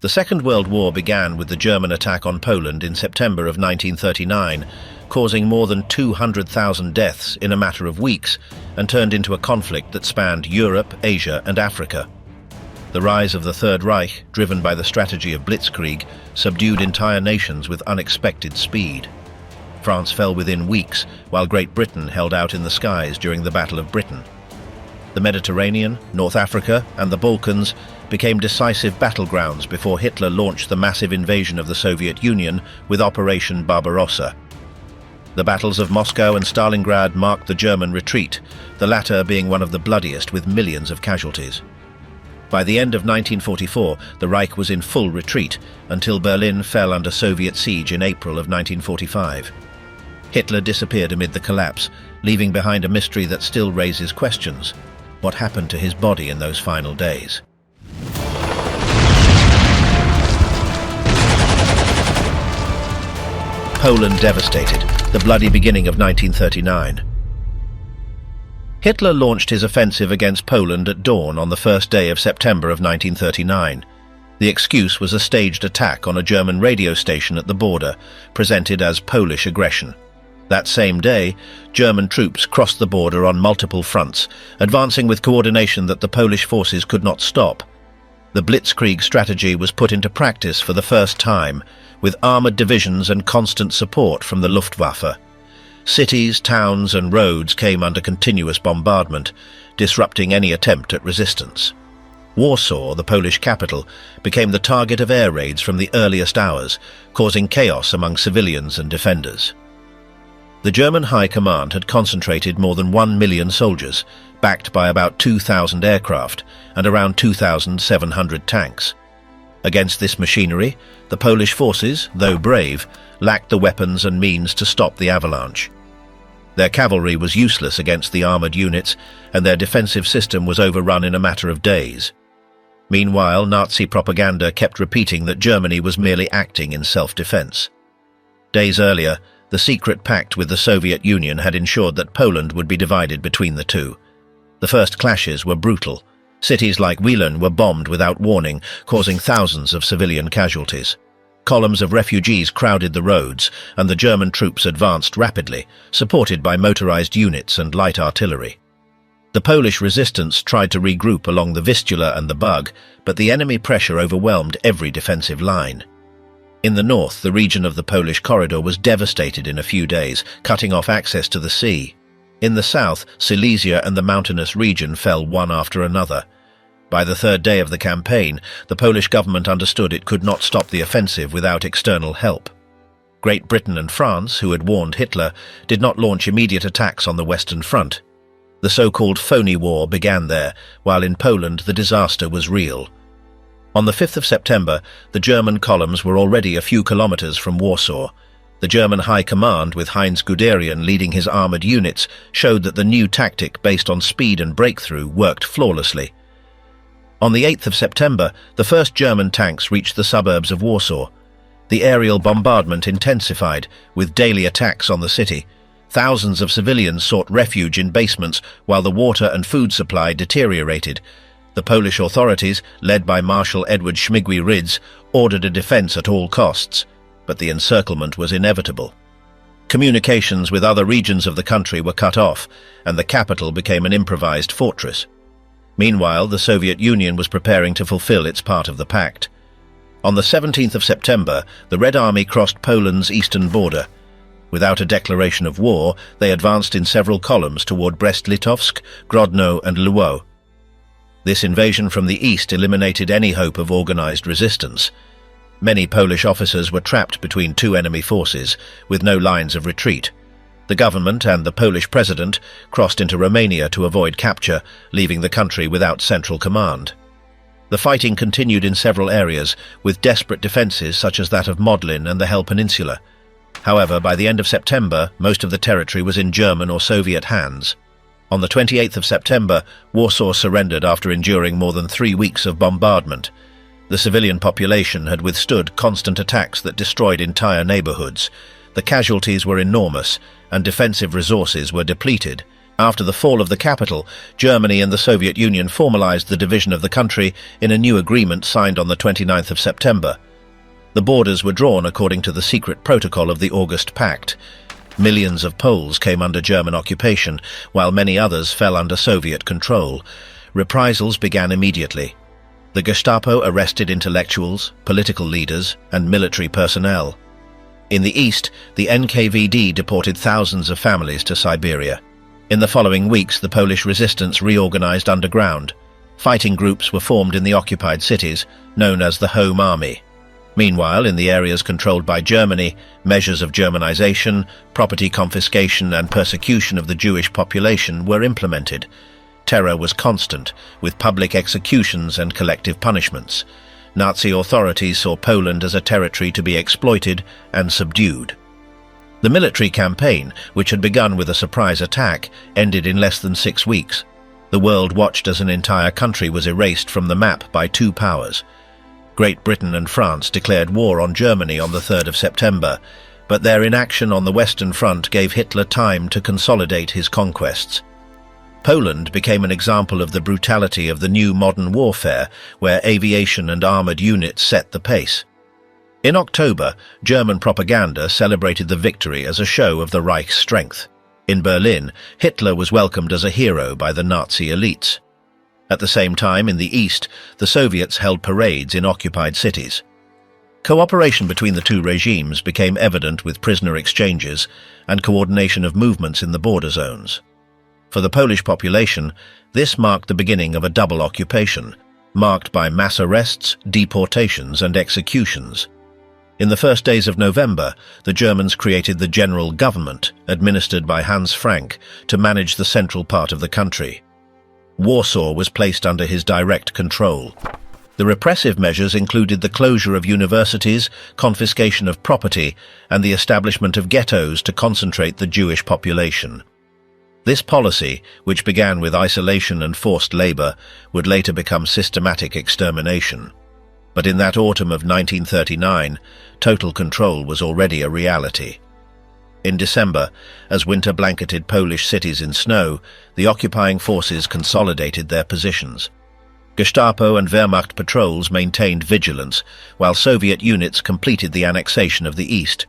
The Second World War began with the German attack on Poland in September of 1939, causing more than 200,000 deaths in a matter of weeks, and turned into a conflict that spanned Europe, Asia, and Africa. The rise of the Third Reich, driven by the strategy of blitzkrieg, subdued entire nations with unexpected speed. France fell within weeks, while Great Britain held out in the skies during the Battle of Britain. The Mediterranean, North Africa, and the Balkans became decisive battlegrounds before Hitler launched the massive invasion of the Soviet Union with Operation Barbarossa. The battles of Moscow and Stalingrad marked the German retreat, the latter being one of the bloodiest with millions of casualties. By the end of 1944, the Reich was in full retreat until Berlin fell under Soviet siege in April of 1945. Hitler disappeared amid the collapse, leaving behind a mystery that still raises questions. What happened to his body in those final days? Poland devastated, the bloody beginning of 1939. Hitler launched his offensive against Poland at dawn on the first day of September of 1939. The excuse was a staged attack on a German radio station at the border, presented as Polish aggression. That same day, German troops crossed the border on multiple fronts, advancing with coordination that the Polish forces could not stop. The blitzkrieg strategy was put into practice for the first time, with armoured divisions and constant support from the Luftwaffe. Cities, towns and roads came under continuous bombardment, disrupting any attempt at resistance. Warsaw, the Polish capital, became the target of air raids from the earliest hours, causing chaos among civilians and defenders. The German High Command had concentrated more than 1 million soldiers, backed by about 2,000 aircraft and around 2,700 tanks. Against this machinery, the Polish forces, though brave, lacked the weapons and means to stop the avalanche. Their cavalry was useless against the armoured units, and their defensive system was overrun in a matter of days. Meanwhile, Nazi propaganda kept repeating that Germany was merely acting in self-defense. Days earlier, the secret pact with the Soviet Union had ensured that Poland would be divided between the two. The first clashes were brutal. Cities like Wieleń were bombed without warning, causing thousands of civilian casualties. Columns of refugees crowded the roads, and the German troops advanced rapidly, supported by motorized units and light artillery. The Polish resistance tried to regroup along the Vistula and the Bug, but the enemy pressure overwhelmed every defensive line. In the north, the region of the Polish corridor was devastated in a few days, cutting off access to the sea. In the south, Silesia and the mountainous region fell one after another. By the third day of the campaign, the Polish government understood it could not stop the offensive without external help. Great Britain and France, who had warned Hitler, did not launch immediate attacks on the Western Front. The so-called phony war began there, while in Poland the disaster was real. On the 5th of September, the German columns were already a few kilometers from Warsaw. The German High Command, with Heinz Guderian leading his armoured units, showed that the new tactic based on speed and breakthrough worked flawlessly. On the 8th of September, the first German tanks reached the suburbs of Warsaw. The aerial bombardment intensified, with daily attacks on the city. Thousands of civilians sought refuge in basements while the water and food supply deteriorated. The Polish authorities, led by Marshal Edward Śmigły-Rydz, ordered a defense at all costs, but the encirclement was inevitable. Communications with other regions of the country were cut off, and the capital became an improvised fortress. Meanwhile, the Soviet Union was preparing to fulfill its part of the pact. On the 17th of September, the Red Army crossed Poland's eastern border. Without a declaration of war, they advanced in several columns toward Brest-Litovsk, Grodno and Lwów. This invasion from the east eliminated any hope of organized resistance. Many Polish officers were trapped between two enemy forces, with no lines of retreat. The government and the Polish president crossed into Romania to avoid capture, leaving the country without central command. The fighting continued in several areas, with desperate defences such as that of Modlin and the Hel Peninsula. However, by the end of September, most of the territory was in German or Soviet hands. On the 28th of September, Warsaw surrendered after enduring more than 3 weeks of bombardment. The civilian population had withstood constant attacks that destroyed entire neighborhoods. The casualties were enormous, and defensive resources were depleted, After the fall of the capital, Germany and the Soviet Union formalized the division of the country in a new agreement signed on the 29th of September. The borders were drawn according to the secret protocol of the August Pact. Millions of Poles came under German occupation, while many others fell under Soviet control. Reprisals began immediately. The Gestapo arrested intellectuals, political leaders, and military personnel. In the east, the NKVD deported thousands of families to Siberia. In the following weeks, the Polish resistance reorganized underground. Fighting groups were formed in the occupied cities, known as the Home Army. Meanwhile, in the areas controlled by Germany, measures of Germanization, property confiscation, and persecution of the Jewish population were implemented. Terror was constant, with public executions and collective punishments. Nazi authorities saw Poland as a territory to be exploited and subdued. The military campaign, which had begun with a surprise attack, ended in less than 6 weeks. The world watched as an entire country was erased from the map by two powers. Great Britain and France declared war on Germany on the 3rd of September, but their inaction on the Western Front gave Hitler time to consolidate his conquests. Poland became an example of the brutality of the new modern warfare, where aviation and armored units set the pace. In October, German propaganda celebrated the victory as a show of the Reich's strength. In Berlin, Hitler was welcomed as a hero by the Nazi elites. At the same time, in the east, the Soviets held parades in occupied cities. Cooperation between the two regimes became evident with prisoner exchanges and coordination of movements in the border zones. For the Polish population, this marked the beginning of a double occupation, marked by mass arrests, deportations, and executions. In the first days of November, the Germans created the General Government, administered by Hans Frank, to manage the central part of the country. Warsaw was placed under his direct control. The repressive measures included the closure of universities, confiscation of property, and the establishment of ghettos to concentrate the Jewish population. This policy, which began with isolation and forced labor, would later become systematic extermination. But in that autumn of 1939, total control was already a reality. In December, as winter blanketed Polish cities in snow, the occupying forces consolidated their positions. Gestapo and Wehrmacht patrols maintained vigilance, while Soviet units completed the annexation of the east.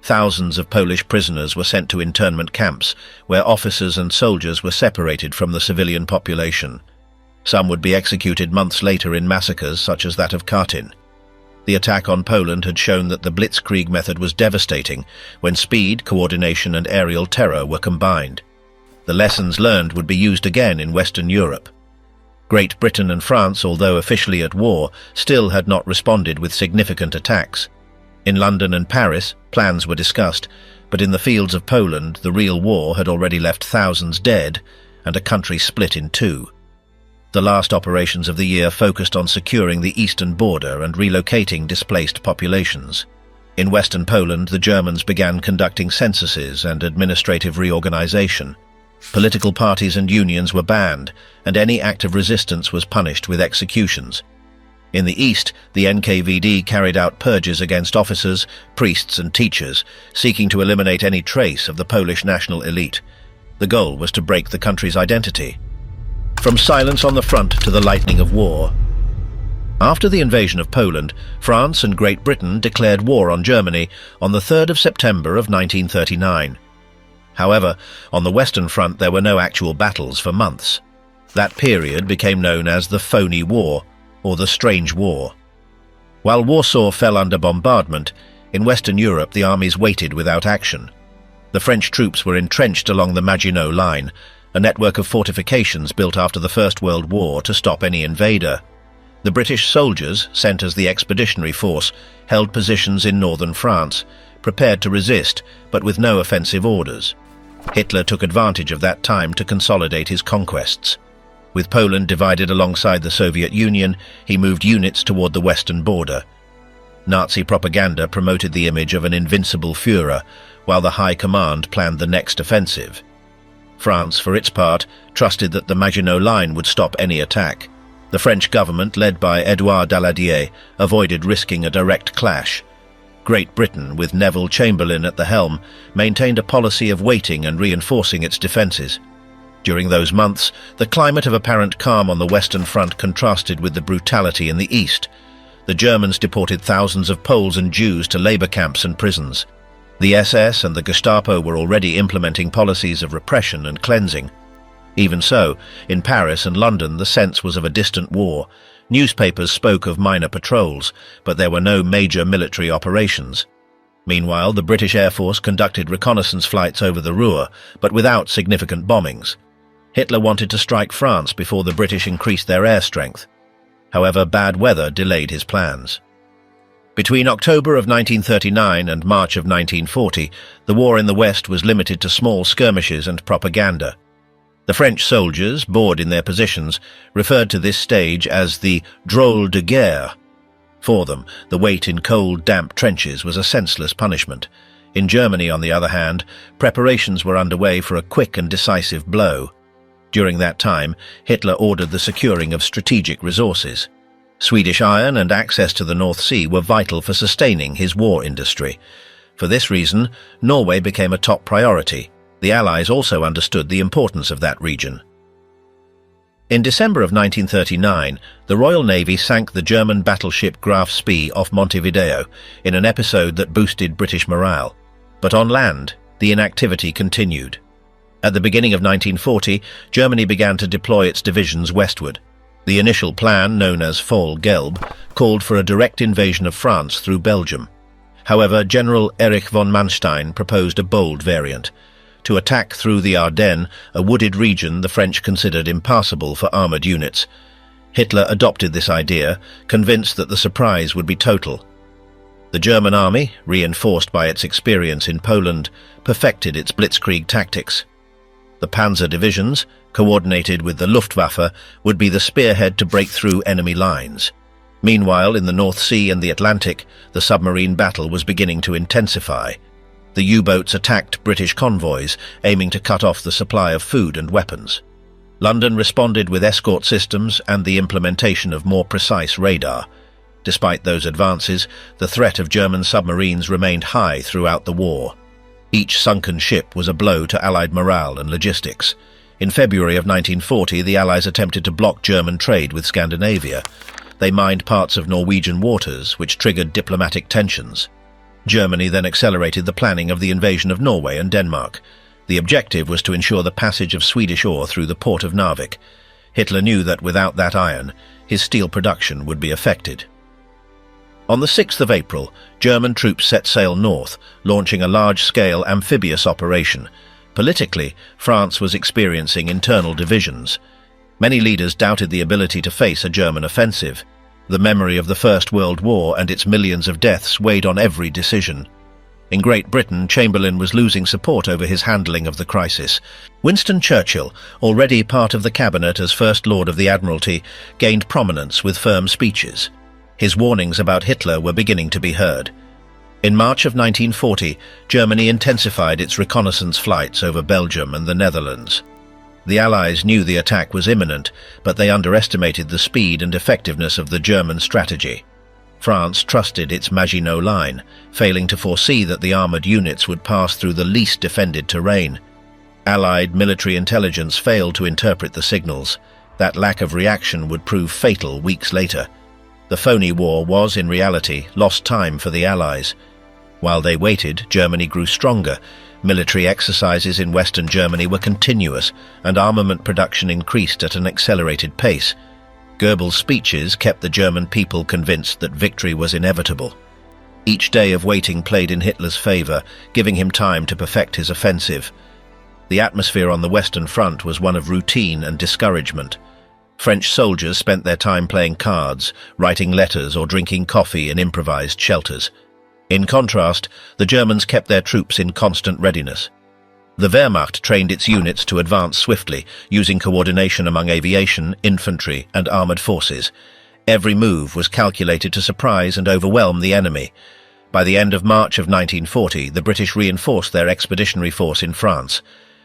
Thousands of Polish prisoners were sent to internment camps, where officers and soldiers were separated from the civilian population. Some would be executed months later in massacres such as that of Katyn. The attack on Poland had shown that the blitzkrieg method was devastating when speed, coordination, and aerial terror were combined. The lessons learned would be used again in Western Europe. Great Britain and France, although officially at war, still had not responded with significant attacks. In London and Paris, plans were discussed, but in the fields of Poland, the real war had already left thousands dead and a country split in two. The last operations of the year focused on securing the eastern border and relocating displaced populations. In western Poland, the Germans began conducting censuses and administrative reorganization. Political parties and unions were banned, and any act of resistance was punished with executions. In the east, the NKVD carried out purges against officers, priests, and teachers, seeking to eliminate any trace of the Polish national elite. The goal was to break the country's identity. From silence on the front to the lightning of war. After the invasion of Poland, France and Great Britain declared war on Germany on the 3rd of September of 1939. However, on the Western Front there were no actual battles for months. That period became known as the Phony War, or the Strange War. While Warsaw fell under bombardment, in Western Europe the armies waited without action. The French troops were entrenched along the Maginot Line, a network of fortifications built after the First World War to stop any invader. The British soldiers, sent as the expeditionary force, held positions in northern France, prepared to resist, but with no offensive orders. Hitler took advantage of that time to consolidate his conquests. With Poland divided alongside the Soviet Union, he moved units toward the western border. Nazi propaganda promoted the image of an invincible Führer, while the High Command planned the next offensive. France, for its part, trusted that the Maginot Line would stop any attack. The French government, led by Édouard Daladier, avoided risking a direct clash. Great Britain, with Neville Chamberlain at the helm, maintained a policy of waiting and reinforcing its defences. During those months, the climate of apparent calm on the Western Front contrasted with the brutality in the East. The Germans deported thousands of Poles and Jews to labor camps and prisons. The SS and the Gestapo were already implementing policies of repression and cleansing. Even so, in Paris and London the sense was of a distant war. Newspapers spoke of minor patrols, but there were no major military operations. Meanwhile, the British Air Force conducted reconnaissance flights over the Ruhr, but without significant bombings. Hitler wanted to strike France before the British increased their air strength. However, bad weather delayed his plans. Between October of 1939 and March of 1940, the war in the West was limited to small skirmishes and propaganda. The French soldiers, bored in their positions, referred to this stage as the drôle de guerre. For them, the wait in cold, damp trenches was a senseless punishment. In Germany, on the other hand, preparations were underway for a quick and decisive blow. During that time, Hitler ordered the securing of strategic resources. Swedish iron and access to the North Sea were vital for sustaining his war industry. For this reason, Norway became a top priority. The Allies also understood the importance of that region. In December of 1939, the Royal Navy sank the German battleship Graf Spee off Montevideo in an episode that boosted British morale. But on land, the inactivity continued. At the beginning of 1940, Germany began to deploy its divisions westward. The initial plan, known as Fall Gelb, called for a direct invasion of France through Belgium. However, General Erich von Manstein proposed a bold variant: to attack through the Ardennes, a wooded region the French considered impassable for armoured units. Hitler adopted this idea, convinced that the surprise would be total. The German army, reinforced by its experience in Poland, perfected its blitzkrieg tactics. The panzer divisions, coordinated with the Luftwaffe, would be the spearhead to break through enemy lines. Meanwhile, in the North Sea and the Atlantic, the submarine battle was beginning to intensify. The U-boats attacked British convoys, aiming to cut off the supply of food and weapons. London responded with escort systems and the implementation of more precise radar. Despite those advances, the threat of German submarines remained high throughout the war. Each sunken ship was a blow to Allied morale and logistics. In February of 1940, the Allies attempted to block German trade with Scandinavia. They mined parts of Norwegian waters, which triggered diplomatic tensions. Germany then accelerated the planning of the invasion of Norway and Denmark. The objective was to ensure the passage of Swedish ore through the port of Narvik. Hitler knew that without that iron, his steel production would be affected. On the 6th of April, German troops set sail north, launching a large-scale amphibious operation. Politically, France was experiencing internal divisions. Many leaders doubted the ability to face a German offensive. The memory of the First World War and its millions of deaths weighed on every decision. In Great Britain, Chamberlain was losing support over his handling of the crisis. Winston Churchill, already part of the cabinet as First Lord of the Admiralty, gained prominence with firm speeches. His warnings about Hitler were beginning to be heard. In March of 1940, Germany intensified its reconnaissance flights over Belgium and the Netherlands. The Allies knew the attack was imminent, but they underestimated the speed and effectiveness of the German strategy. France trusted its Maginot Line, failing to foresee that the armoured units would pass through the least defended terrain. Allied military intelligence failed to interpret the signals. That lack of reaction would prove fatal weeks later. The phony war was, in reality, lost time for the Allies. While they waited, Germany grew stronger. Military exercises in Western Germany were continuous, and armament production increased at an accelerated pace. Goebbels' speeches kept the German people convinced that victory was inevitable. Each day of waiting played in Hitler's favor, giving him time to perfect his offensive. The atmosphere on the Western Front was one of routine and discouragement. French soldiers spent their time playing cards, writing letters, or drinking coffee in improvised shelters. In contrast, the Germans kept their troops in constant readiness. The Wehrmacht trained its units to advance swiftly, using coordination among aviation, infantry, and armoured forces. Every move was calculated to surprise and overwhelm the enemy. By the end of March of 1940, the British reinforced their expeditionary force in France.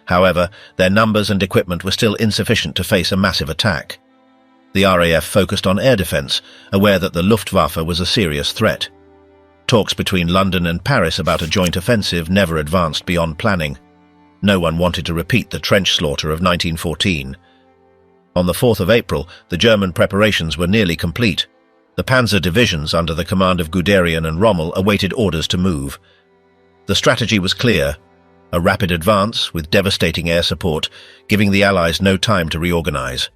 However, their numbers and equipment were still insufficient to face a massive attack. The RAF focused on air defence, aware that the Luftwaffe was a serious threat. Talks between London and Paris about a joint offensive never advanced beyond planning. No one wanted to repeat the trench slaughter of 1914. On the 4th of April, the German preparations were nearly complete. The panzer divisions under the command of Guderian and Rommel awaited orders to move. The strategy was clear: a rapid advance with devastating air support, giving the Allies no time to reorganize.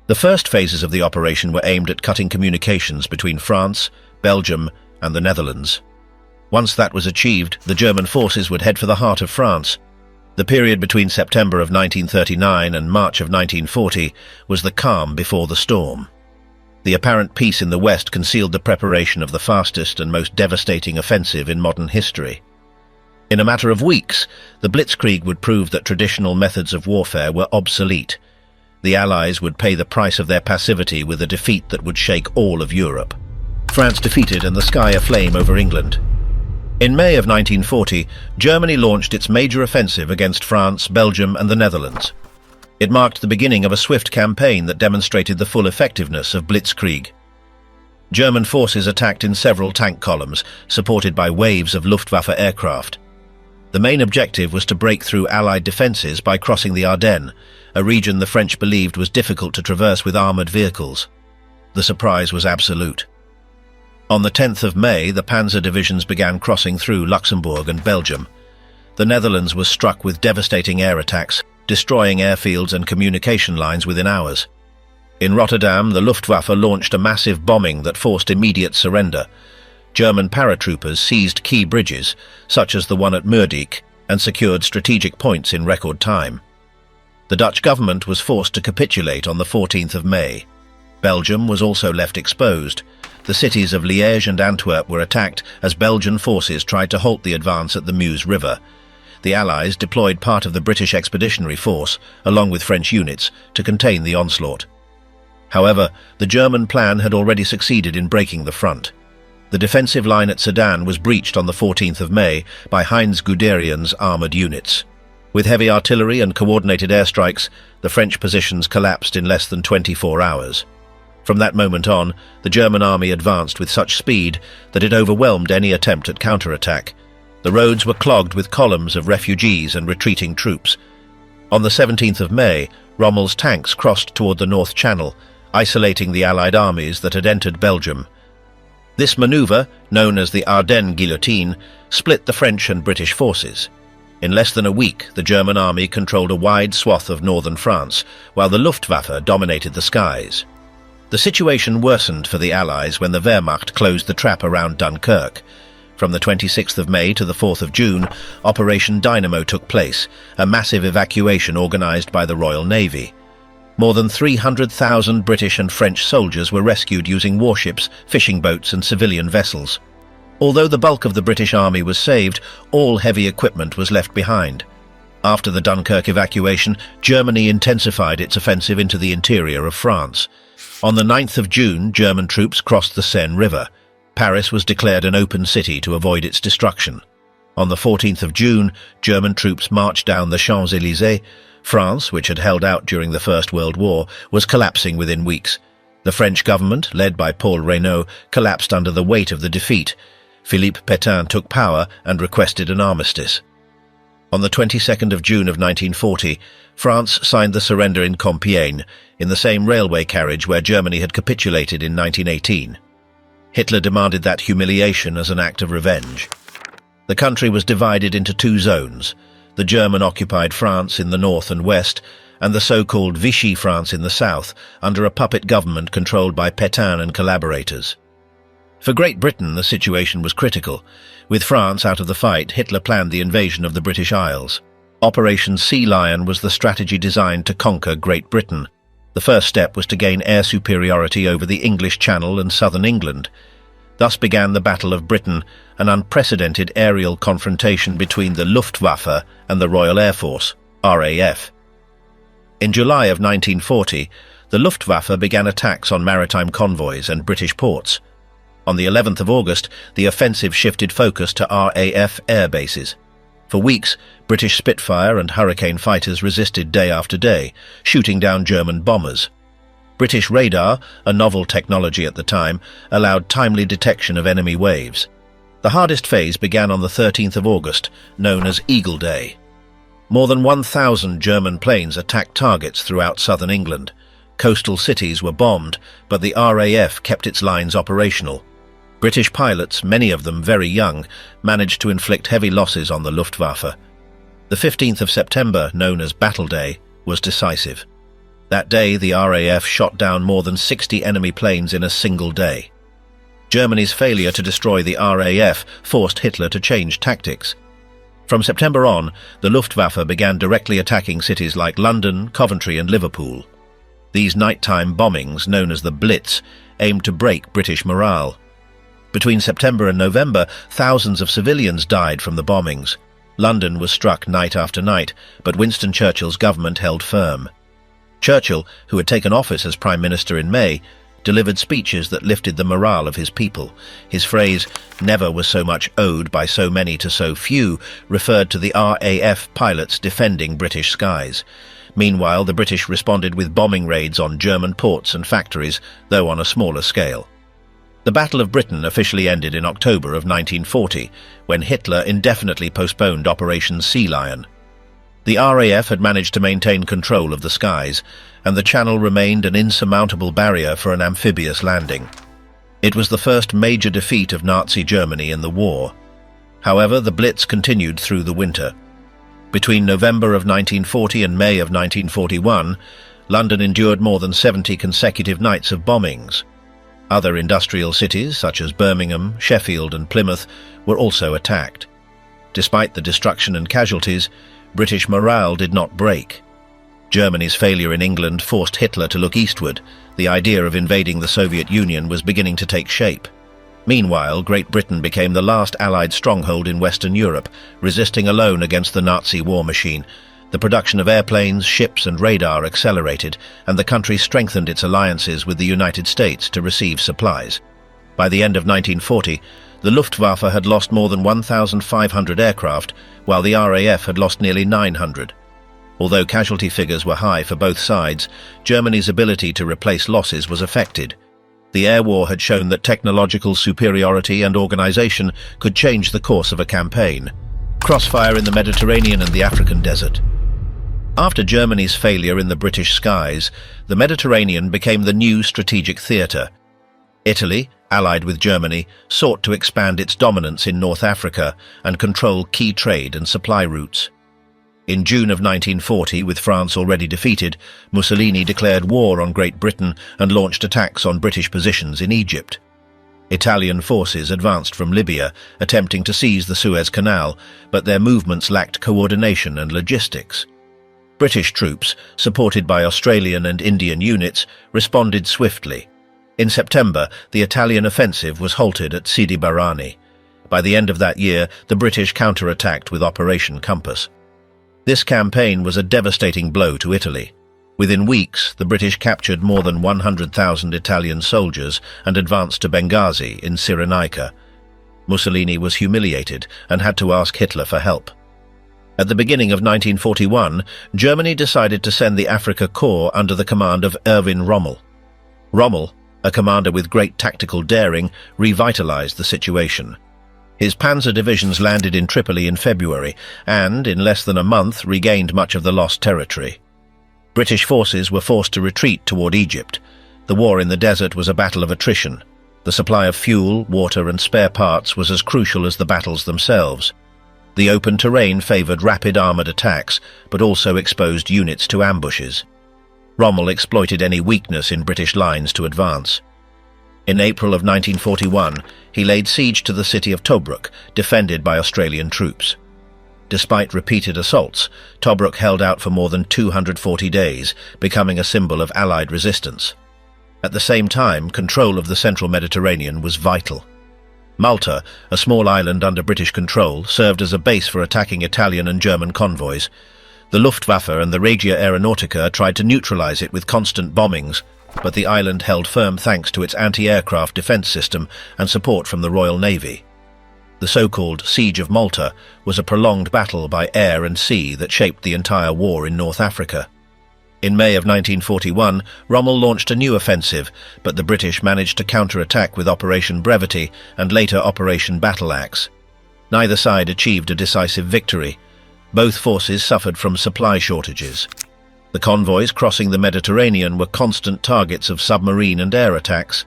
The first phases of the operation were aimed at cutting communications between France, Belgium, and the Netherlands. Once that was achieved, the German forces would head for the heart of France. The period between September of 1939 and March of 1940 was the calm before the storm. The apparent peace in the West concealed the preparation of the fastest and most devastating offensive in modern history. In a matter of weeks, the blitzkrieg would prove that traditional methods of warfare were obsolete. The Allies would pay the price of their passivity with a defeat that would shake all of Europe. France defeated and the sky aflame over England. In May of 1940, Germany launched its major offensive against France, Belgium, and the Netherlands. It marked the beginning of a swift campaign that demonstrated the full effectiveness of blitzkrieg. German forces attacked in several tank columns, supported by waves of Luftwaffe aircraft. The main objective was to break through Allied defences by crossing the Ardennes, a region the French believed was difficult to traverse with armoured vehicles. The surprise was absolute. On the 10th of May, the panzer divisions began crossing through Luxembourg and Belgium. The Netherlands was struck with devastating air attacks, destroying airfields and communication lines within hours. In Rotterdam, the Luftwaffe launched a massive bombing that forced immediate surrender. German paratroopers seized key bridges, such as the one at Moerdijk, and secured strategic points in record time. The Dutch government was forced to capitulate on the 14th of May. Belgium was also left exposed. The cities of Liège and Antwerp were attacked as Belgian forces tried to halt the advance at the Meuse River. The Allies deployed part of the British Expeditionary Force, along with French units, to contain the onslaught. However, the German plan had already succeeded in breaking the front. The defensive line at Sedan was breached on the 14th of May by Heinz Guderian's armoured units. With heavy artillery and coordinated airstrikes, the French positions collapsed in less than 24 hours. From that moment on, the German army advanced with such speed that it overwhelmed any attempt at counterattack. The roads were clogged with columns of refugees and retreating troops. On the 17th of May, Rommel's tanks crossed toward the North Channel, isolating the Allied armies that had entered Belgium. This maneuver, known as the Ardennes Guillotine, split the French and British forces. In less than a week, the German army controlled a wide swath of northern France, while the Luftwaffe dominated the skies. The situation worsened for the Allies when the Wehrmacht closed the trap around Dunkirk. From the 26th of May to the 4th of June, Operation Dynamo took place, a massive evacuation organised by the Royal Navy. More than 300,000 British and French soldiers were rescued using warships, fishing boats and civilian vessels. Although the bulk of the British army was saved, all heavy equipment was left behind. After the Dunkirk evacuation, Germany intensified its offensive into the interior of France. On the 9th of June, German troops crossed the Seine River. Paris was declared an open city to avoid its destruction. On the 14th of June, German troops marched down the Champs-Élysées. France, which had held out during the First World War, was collapsing within weeks. The French government, led by Paul Reynaud, collapsed under the weight of the defeat. Philippe Pétain took power and requested an armistice. On the 22nd of June of 1940, France signed the surrender in Compiègne, in the same railway carriage where Germany had capitulated in 1918. Hitler demanded that humiliation as an act of revenge. The country was divided into two zones: the German-occupied France in the north and west, and the so-called Vichy France in the south, under a puppet government controlled by Pétain and collaborators. For Great Britain, the situation was critical. With France out of the fight, Hitler planned the invasion of the British Isles. Operation Sea Lion was the strategy designed to conquer Great Britain. The first step was to gain air superiority over the English Channel and southern England. Thus began the Battle of Britain, an unprecedented aerial confrontation between the Luftwaffe and the Royal Air Force, RAF. In July of 1940, the Luftwaffe began attacks on maritime convoys and British ports. On the 11th of August, the offensive shifted focus to RAF air bases. For weeks, British Spitfire and Hurricane fighters resisted day after day, shooting down German bombers. British radar, a novel technology at the time, allowed timely detection of enemy waves. The hardest phase began on the 13th of August, known as Eagle Day. More than 1,000 German planes attacked targets throughout southern England. Coastal cities were bombed, but the RAF kept its lines operational. British pilots, many of them very young, managed to inflict heavy losses on the Luftwaffe. The 15th of September, known as Battle Day, was decisive. That day, the RAF shot down more than 60 enemy planes in a single day. Germany's failure to destroy the RAF forced Hitler to change tactics. From September on, the Luftwaffe began directly attacking cities like London, Coventry and Liverpool. These nighttime bombings, known as the Blitz, aimed to break British morale. Between September and November, thousands of civilians died from the bombings. London was struck night after night, but Winston Churchill's government held firm. Churchill, who had taken office as Prime Minister in May, delivered speeches that lifted the morale of his people. His phrase, "Never was so much owed by so many to so few," referred to the RAF pilots defending British skies. Meanwhile, the British responded with bombing raids on German ports and factories, though on a smaller scale. The Battle of Britain officially ended in October of 1940, when Hitler indefinitely postponed Operation Sea Lion. The RAF had managed to maintain control of the skies, and the Channel remained an insurmountable barrier for an amphibious landing. It was the first major defeat of Nazi Germany in the war. However, the Blitz continued through the winter. Between November of 1940 and May of 1941, London endured more than 70 consecutive nights of bombings. Other industrial cities, such as Birmingham, Sheffield and Plymouth, were also attacked. Despite the destruction and casualties, British morale did not break. Germany's failure in England forced Hitler to look eastward. The idea of invading the Soviet Union was beginning to take shape. Meanwhile, Great Britain became the last Allied stronghold in Western Europe, resisting alone against the Nazi war machine. The production of airplanes, ships and radar accelerated, and the country strengthened its alliances with the United States to receive supplies. By the end of 1940, the Luftwaffe had lost more than 1,500 aircraft, while the RAF had lost nearly 900. Although casualty figures were high for both sides, Germany's ability to replace losses was affected. The air war had shown that technological superiority and organization could change the course of a campaign. Crossfire in the Mediterranean and the African desert. After Germany's failure in the British skies, the Mediterranean became the new strategic theatre. Italy, allied with Germany, sought to expand its dominance in North Africa and control key trade and supply routes. In June of 1940, with France already defeated, Mussolini declared war on Great Britain and launched attacks on British positions in Egypt. Italian forces advanced from Libya, attempting to seize the Suez Canal, but their movements lacked coordination and logistics. British troops, supported by Australian and Indian units, responded swiftly. In September, the Italian offensive was halted at Sidi Barrani. By the end of that year, the British counterattacked with Operation Compass. This campaign was a devastating blow to Italy. Within weeks, the British captured more than 100,000 Italian soldiers and advanced to Benghazi in Cyrenaica. Mussolini was humiliated and had to ask Hitler for help. At the beginning of 1941, Germany decided to send the Afrika Korps under the command of Erwin Rommel. Rommel, a commander with great tactical daring, revitalized the situation. His panzer divisions landed in Tripoli in February and, in less than a month, regained much of the lost territory. British forces were forced to retreat toward Egypt. The war in the desert was a battle of attrition. The supply of fuel, water and spare parts was as crucial as the battles themselves. The open terrain favored rapid armored attacks, but also exposed units to ambushes. Rommel exploited any weakness in British lines to advance. In April of 1941, he laid siege to the city of Tobruk, defended by Australian troops. Despite repeated assaults, Tobruk held out for more than 240 days, becoming a symbol of Allied resistance. At the same time, control of the central Mediterranean was vital. Malta, a small island under British control, served as a base for attacking Italian and German convoys. The Luftwaffe and the Regia Aeronautica tried to neutralize it with constant bombings, but the island held firm thanks to its anti-aircraft defense system and support from the Royal Navy. The so-called Siege of Malta was a prolonged battle by air and sea that shaped the entire war in North Africa. In May of 1941, Rommel launched a new offensive, but the British managed to counterattack with Operation Brevity and later Operation Battle Axe. Neither side achieved a decisive victory. Both forces suffered from supply shortages. The convoys crossing the Mediterranean were constant targets of submarine and air attacks.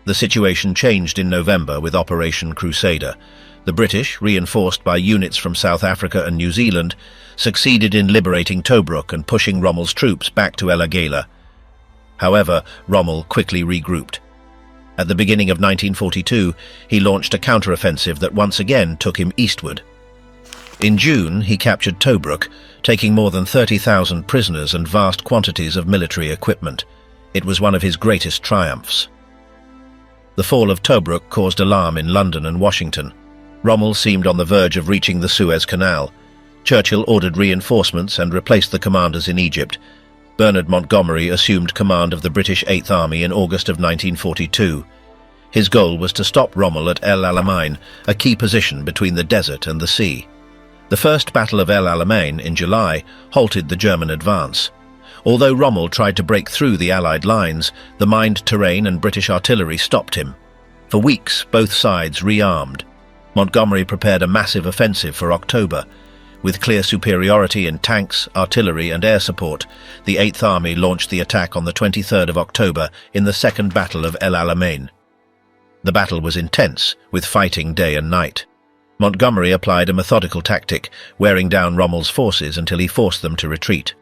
The situation changed in November with Operation Crusader. The British, reinforced by units from South Africa and New Zealand, succeeded in liberating Tobruk and pushing Rommel's troops back to El Agheila. However, Rommel quickly regrouped. At the beginning of 1942, he launched a counteroffensive that once again took him eastward. In June, he captured Tobruk, taking more than 30,000 prisoners and vast quantities of military equipment. It was one of his greatest triumphs. The fall of Tobruk caused alarm in London and Washington. Rommel seemed on the verge of reaching the Suez Canal. Churchill ordered reinforcements and replaced the commanders in Egypt. Bernard Montgomery assumed command of the British Eighth Army in August of 1942. His goal was to stop Rommel at El Alamein, a key position between the desert and the sea. The First Battle of El Alamein in July halted the German advance. Although Rommel tried to break through the Allied lines, the mined terrain and British artillery stopped him. For weeks, both sides rearmed. Montgomery prepared a massive offensive for October. With clear superiority in tanks, artillery and air support, the Eighth Army launched the attack on the 23rd of October in the Second Battle of El Alamein. The battle was intense, with fighting day and night. Montgomery applied a methodical tactic, wearing down Rommel's forces until he forced them to retreat.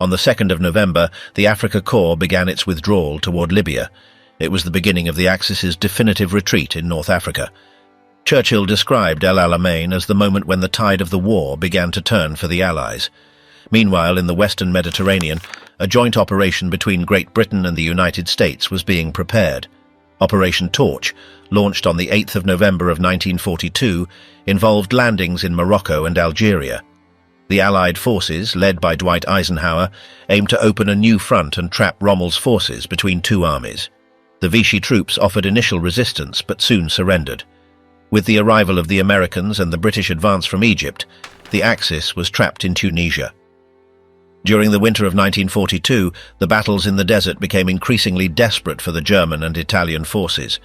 On the 2nd of November, the Afrika Korps began its withdrawal toward Libya. It was the beginning of the Axis's definitive retreat in North Africa. Churchill described El Alamein as the moment when the tide of the war began to turn for the Allies. Meanwhile, in the Western Mediterranean, a joint operation between Great Britain and the United States was being prepared. Operation Torch, launched on the 8th of November of 1942, involved landings in Morocco and Algeria. The Allied forces, led by Dwight Eisenhower, aimed to open a new front and trap Rommel's forces between two armies. The Vichy troops offered initial resistance but soon surrendered. With the arrival of the Americans and the British advance from Egypt, the Axis was trapped in Tunisia. During the winter of 1942, the battles in the desert became increasingly desperate for the German and Italian forces.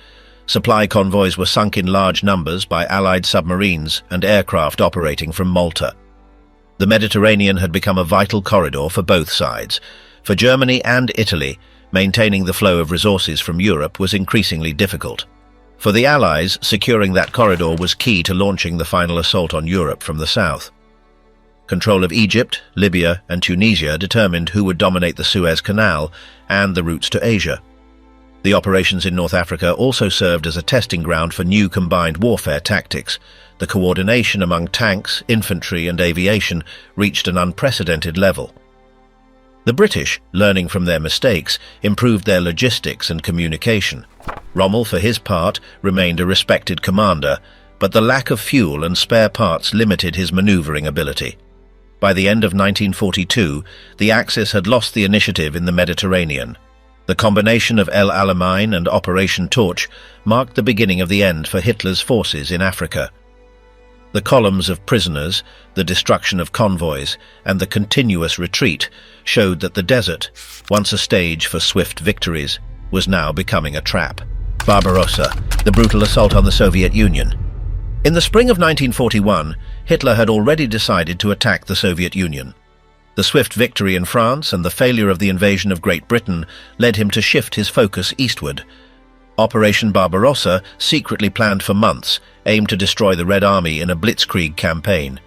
Supply convoys were sunk in large numbers by Allied submarines and aircraft operating from Malta. The Mediterranean had become a vital corridor for both sides. For Germany and Italy, maintaining the flow of resources from Europe was increasingly difficult. For the Allies, securing that corridor was key to launching the final assault on Europe from the south. Control of Egypt, Libya and Tunisia determined who would dominate the Suez Canal and the routes to Asia. The operations in North Africa also served as a testing ground for new combined warfare tactics. The coordination among tanks, infantry and aviation reached an unprecedented level. The British, learning from their mistakes, improved their logistics and communication. Rommel, for his part, remained a respected commander, but the lack of fuel and spare parts limited his maneuvering ability. By the end of 1942, the Axis had lost the initiative in the Mediterranean. The combination of El Alamein and Operation Torch marked the beginning of the end for Hitler's forces in Africa. The columns of prisoners, the destruction of convoys, and the continuous retreat showed that the desert, once a stage for swift victories, was now becoming a trap. Barbarossa, the brutal assault on the Soviet Union. In the spring of 1941, Hitler had already decided to attack the Soviet Union. The swift victory in France and the failure of the invasion of Great Britain led him to shift his focus eastward. Operation Barbarossa, secretly planned for months, aimed to destroy the Red Army in a blitzkrieg campaign.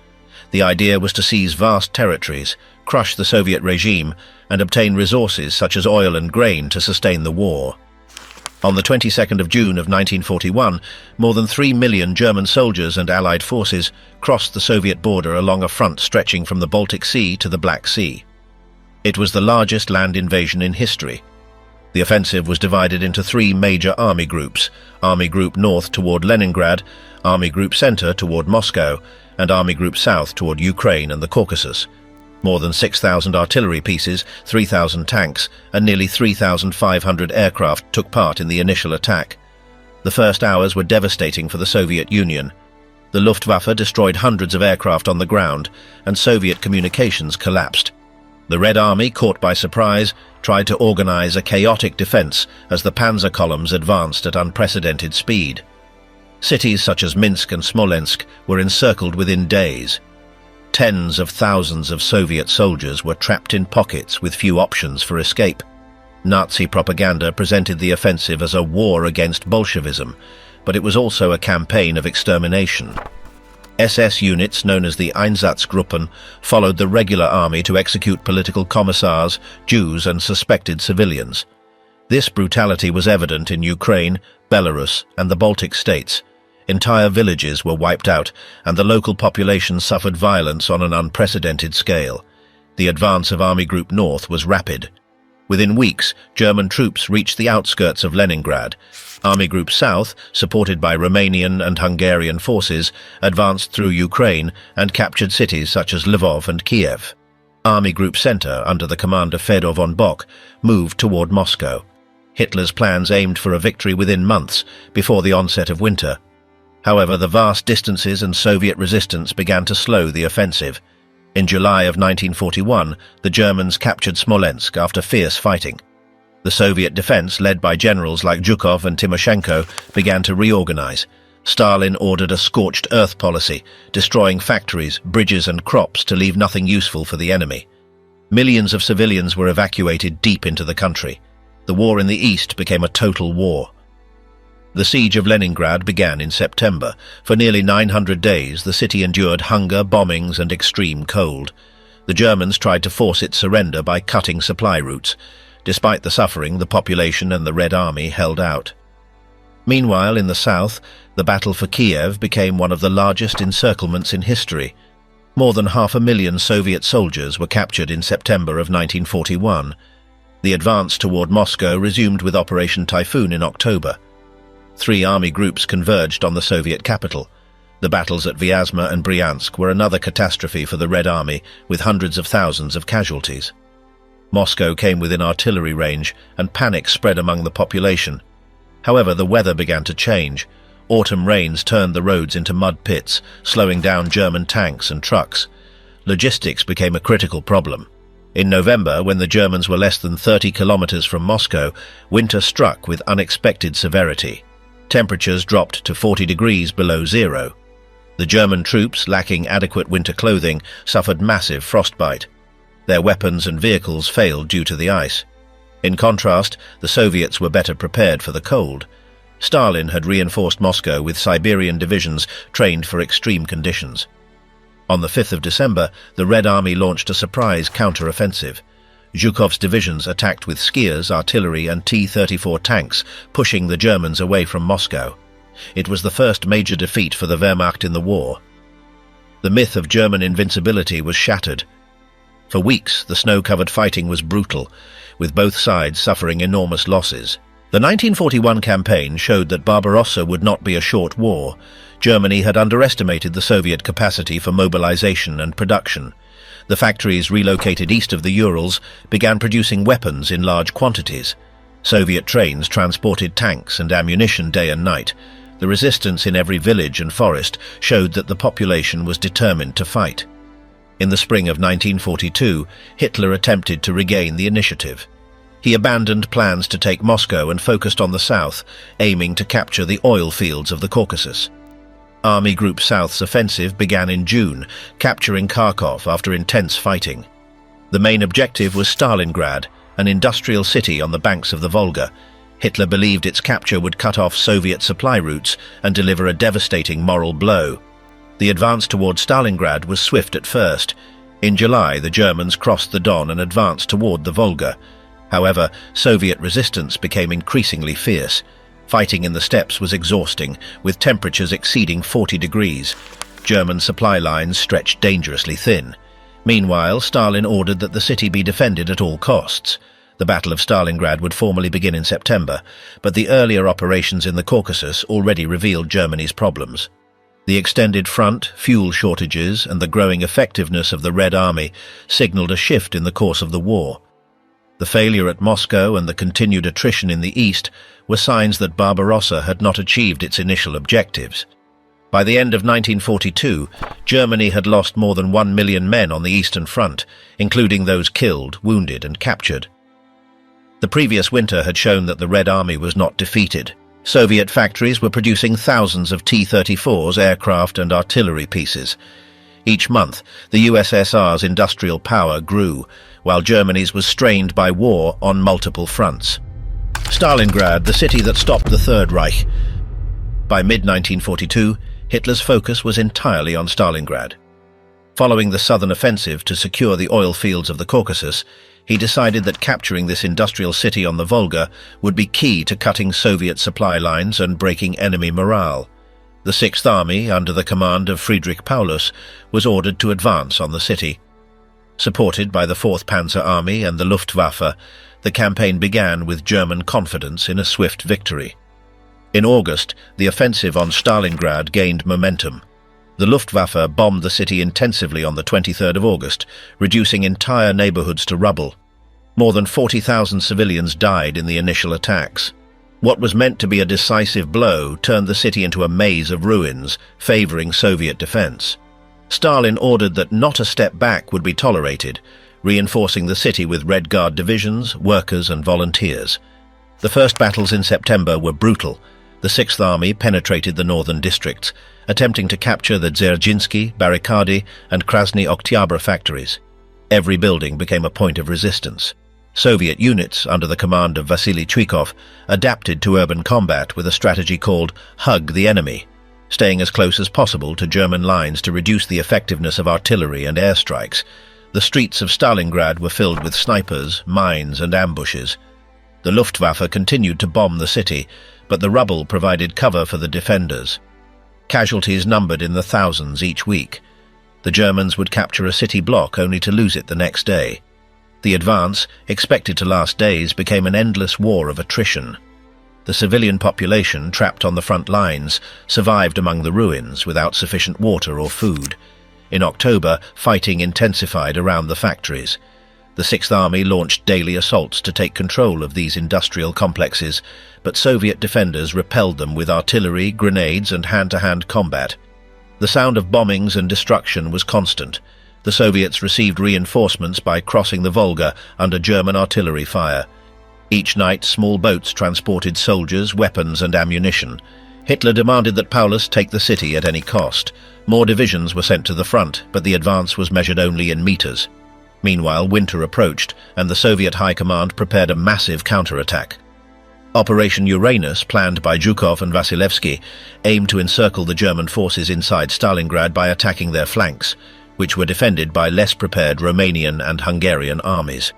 The idea was to seize vast territories, crush the Soviet regime, and obtain resources such as oil and grain to sustain the war. On the 22nd of June of 1941, more than 3 million German soldiers and Allied forces crossed the Soviet border along a front stretching from the Baltic Sea to the Black Sea. It was the largest land invasion in history. The offensive was divided into 3 major army groups: Army Group North toward Leningrad, Army Group Center toward Moscow, and Army Group South toward Ukraine and the Caucasus. More than 6,000 artillery pieces, 3,000 tanks, and nearly 3,500 aircraft took part in the initial attack. The first hours were devastating for the Soviet Union. The Luftwaffe destroyed hundreds of aircraft on the ground, and Soviet communications collapsed. The Red Army, caught by surprise, tried to organize a chaotic defense as the panzer columns advanced at unprecedented speed. Cities such as Minsk and Smolensk were encircled within days. Tens of thousands of Soviet soldiers were trapped in pockets with few options for escape. Nazi propaganda presented the offensive as a war against Bolshevism, but it was also a campaign of extermination. SS units known as the Einsatzgruppen followed the regular army to execute political commissars, Jews and suspected civilians. This brutality was evident in Ukraine, Belarus and the Baltic states. Entire villages were wiped out, and the local population suffered violence on an unprecedented scale. The advance of Army Group North was rapid. Within weeks, German troops reached the outskirts of Leningrad. Army Group South, supported by Romanian and Hungarian forces, advanced through Ukraine and captured cities such as Lvov and Kiev. Army Group Center, under the command of Fedor von Bock, moved toward Moscow. Hitler's plans aimed for a victory within months, before the onset of winter. However, the vast distances and Soviet resistance began to slow the offensive. In July of 1941, the Germans captured Smolensk after fierce fighting. The Soviet defense, led by generals like Zhukov and Timoshenko, began to reorganize. Stalin ordered a scorched earth policy, destroying factories, bridges and crops to leave nothing useful for the enemy. Millions of civilians were evacuated deep into the country. The war in the east became a total war. The siege of Leningrad began in September. For nearly 900 days, the city endured hunger, bombings, and extreme cold. The Germans tried to force its surrender by cutting supply routes. Despite the suffering, the population and the Red Army held out. Meanwhile, in the south, the battle for Kiev became one of the largest encirclements in history. More than 500,000 Soviet soldiers were captured in September of 1941. The advance toward Moscow resumed with Operation Typhoon in October. 3 army groups converged on the Soviet capital. The battles at Vyazma and Bryansk were another catastrophe for the Red Army, with hundreds of thousands of casualties. Moscow came within artillery range, and panic spread among the population. However, the weather began to change. Autumn rains turned the roads into mud pits, slowing down German tanks and trucks. Logistics became a critical problem. In November, when the Germans were less than 30 kilometers from Moscow, winter struck with unexpected severity. Temperatures dropped to 40 degrees below zero. The German troops, lacking adequate winter clothing, suffered massive frostbite. Their weapons and vehicles failed due to the ice. In contrast, the Soviets were better prepared for the cold. Stalin had reinforced Moscow with Siberian divisions trained for extreme conditions. On the 5th of December, the Red Army launched a surprise counter-offensive. Zhukov's divisions attacked with skiers, artillery and T-34 tanks, pushing the Germans away from Moscow. It was the first major defeat for the Wehrmacht in the war. The myth of German invincibility was shattered. For weeks, the snow-covered fighting was brutal, with both sides suffering enormous losses. The 1941 campaign showed that Barbarossa would not be a short war. Germany had underestimated the Soviet capacity for mobilization and production. The factories relocated east of the Urals began producing weapons in large quantities. Soviet trains transported tanks and ammunition day and night. The resistance in every village and forest showed that the population was determined to fight. In the spring of 1942, Hitler attempted to regain the initiative. He abandoned plans to take Moscow and focused on the south, aiming to capture the oil fields of the Caucasus. Army Group South's offensive began in June, capturing Kharkov after intense fighting. The main objective was Stalingrad, an industrial city on the banks of the Volga. Hitler believed its capture would cut off Soviet supply routes and deliver a devastating moral blow. The advance toward Stalingrad was swift at first. In July, the Germans crossed the Don and advanced toward the Volga. However, Soviet resistance became increasingly fierce. Fighting in the steppes was exhausting, with temperatures exceeding 40 degrees. German supply lines stretched dangerously thin. Meanwhile, Stalin ordered that the city be defended at all costs. The Battle of Stalingrad would formally begin in September, but the earlier operations in the Caucasus already revealed Germany's problems. The extended front, fuel shortages, and the growing effectiveness of the Red Army signaled a shift in the course of the war. The failure at Moscow and the continued attrition in the east were signs that Barbarossa had not achieved its initial objectives. By the end of 1942, Germany had lost more than 1 million men on the Eastern Front, including those killed, wounded, and captured. The previous winter had shown that the Red Army was not defeated. Soviet factories were producing thousands of T-34s, aircraft, and artillery pieces. Each month, the USSR's industrial power grew, while Germany's was strained by war on multiple fronts. Stalingrad, the city that stopped the Third Reich. By mid-1942, Hitler's focus was entirely on Stalingrad. Following the southern offensive to secure the oil fields of the Caucasus, he decided that capturing this industrial city on the Volga would be key to cutting Soviet supply lines and breaking enemy morale. The Sixth Army, under the command of Friedrich Paulus, was ordered to advance on the city. Supported by the 4th Panzer Army and the Luftwaffe, the campaign began with German confidence in a swift victory. In August, the offensive on Stalingrad gained momentum. The Luftwaffe bombed the city intensively on the 23rd of August, reducing entire neighborhoods to rubble. More than 40,000 civilians died in the initial attacks. What was meant to be a decisive blow turned the city into a maze of ruins, favoring Soviet defense. Stalin ordered that not a step back would be tolerated, reinforcing the city with Red Guard divisions, workers and volunteers. The first battles in September were brutal. The Sixth Army penetrated the northern districts, attempting to capture the Dzerzhinsky, Barrikady and Krasny Oktyabr factories. Every building became a point of resistance. Soviet units, under the command of Vasily Chuikov, adapted to urban combat with a strategy called "hug the enemy," staying as close as possible to German lines to reduce the effectiveness of artillery and airstrikes. The streets of Stalingrad were filled with snipers, mines and ambushes. The Luftwaffe continued to bomb the city, but the rubble provided cover for the defenders. Casualties numbered in the thousands each week. The Germans would capture a city block only to lose it the next day. The advance, expected to last days, became an endless war of attrition. The civilian population, trapped on the front lines, survived among the ruins without sufficient water or food. In October, fighting intensified around the factories. The Sixth Army launched daily assaults to take control of these industrial complexes, but Soviet defenders repelled them with artillery, grenades and hand-to-hand combat. The sound of bombings and destruction was constant. The Soviets received reinforcements by crossing the Volga under German artillery fire. Each night, small boats transported soldiers, weapons and ammunition. Hitler demanded that Paulus take the city at any cost. More divisions were sent to the front, but the advance was measured only in meters. Meanwhile, winter approached, and the Soviet High Command prepared a massive counterattack. Operation Uranus, planned by Zhukov and Vasilevsky, aimed to encircle the German forces inside Stalingrad by attacking their flanks, which were defended by less prepared Romanian and Hungarian armies.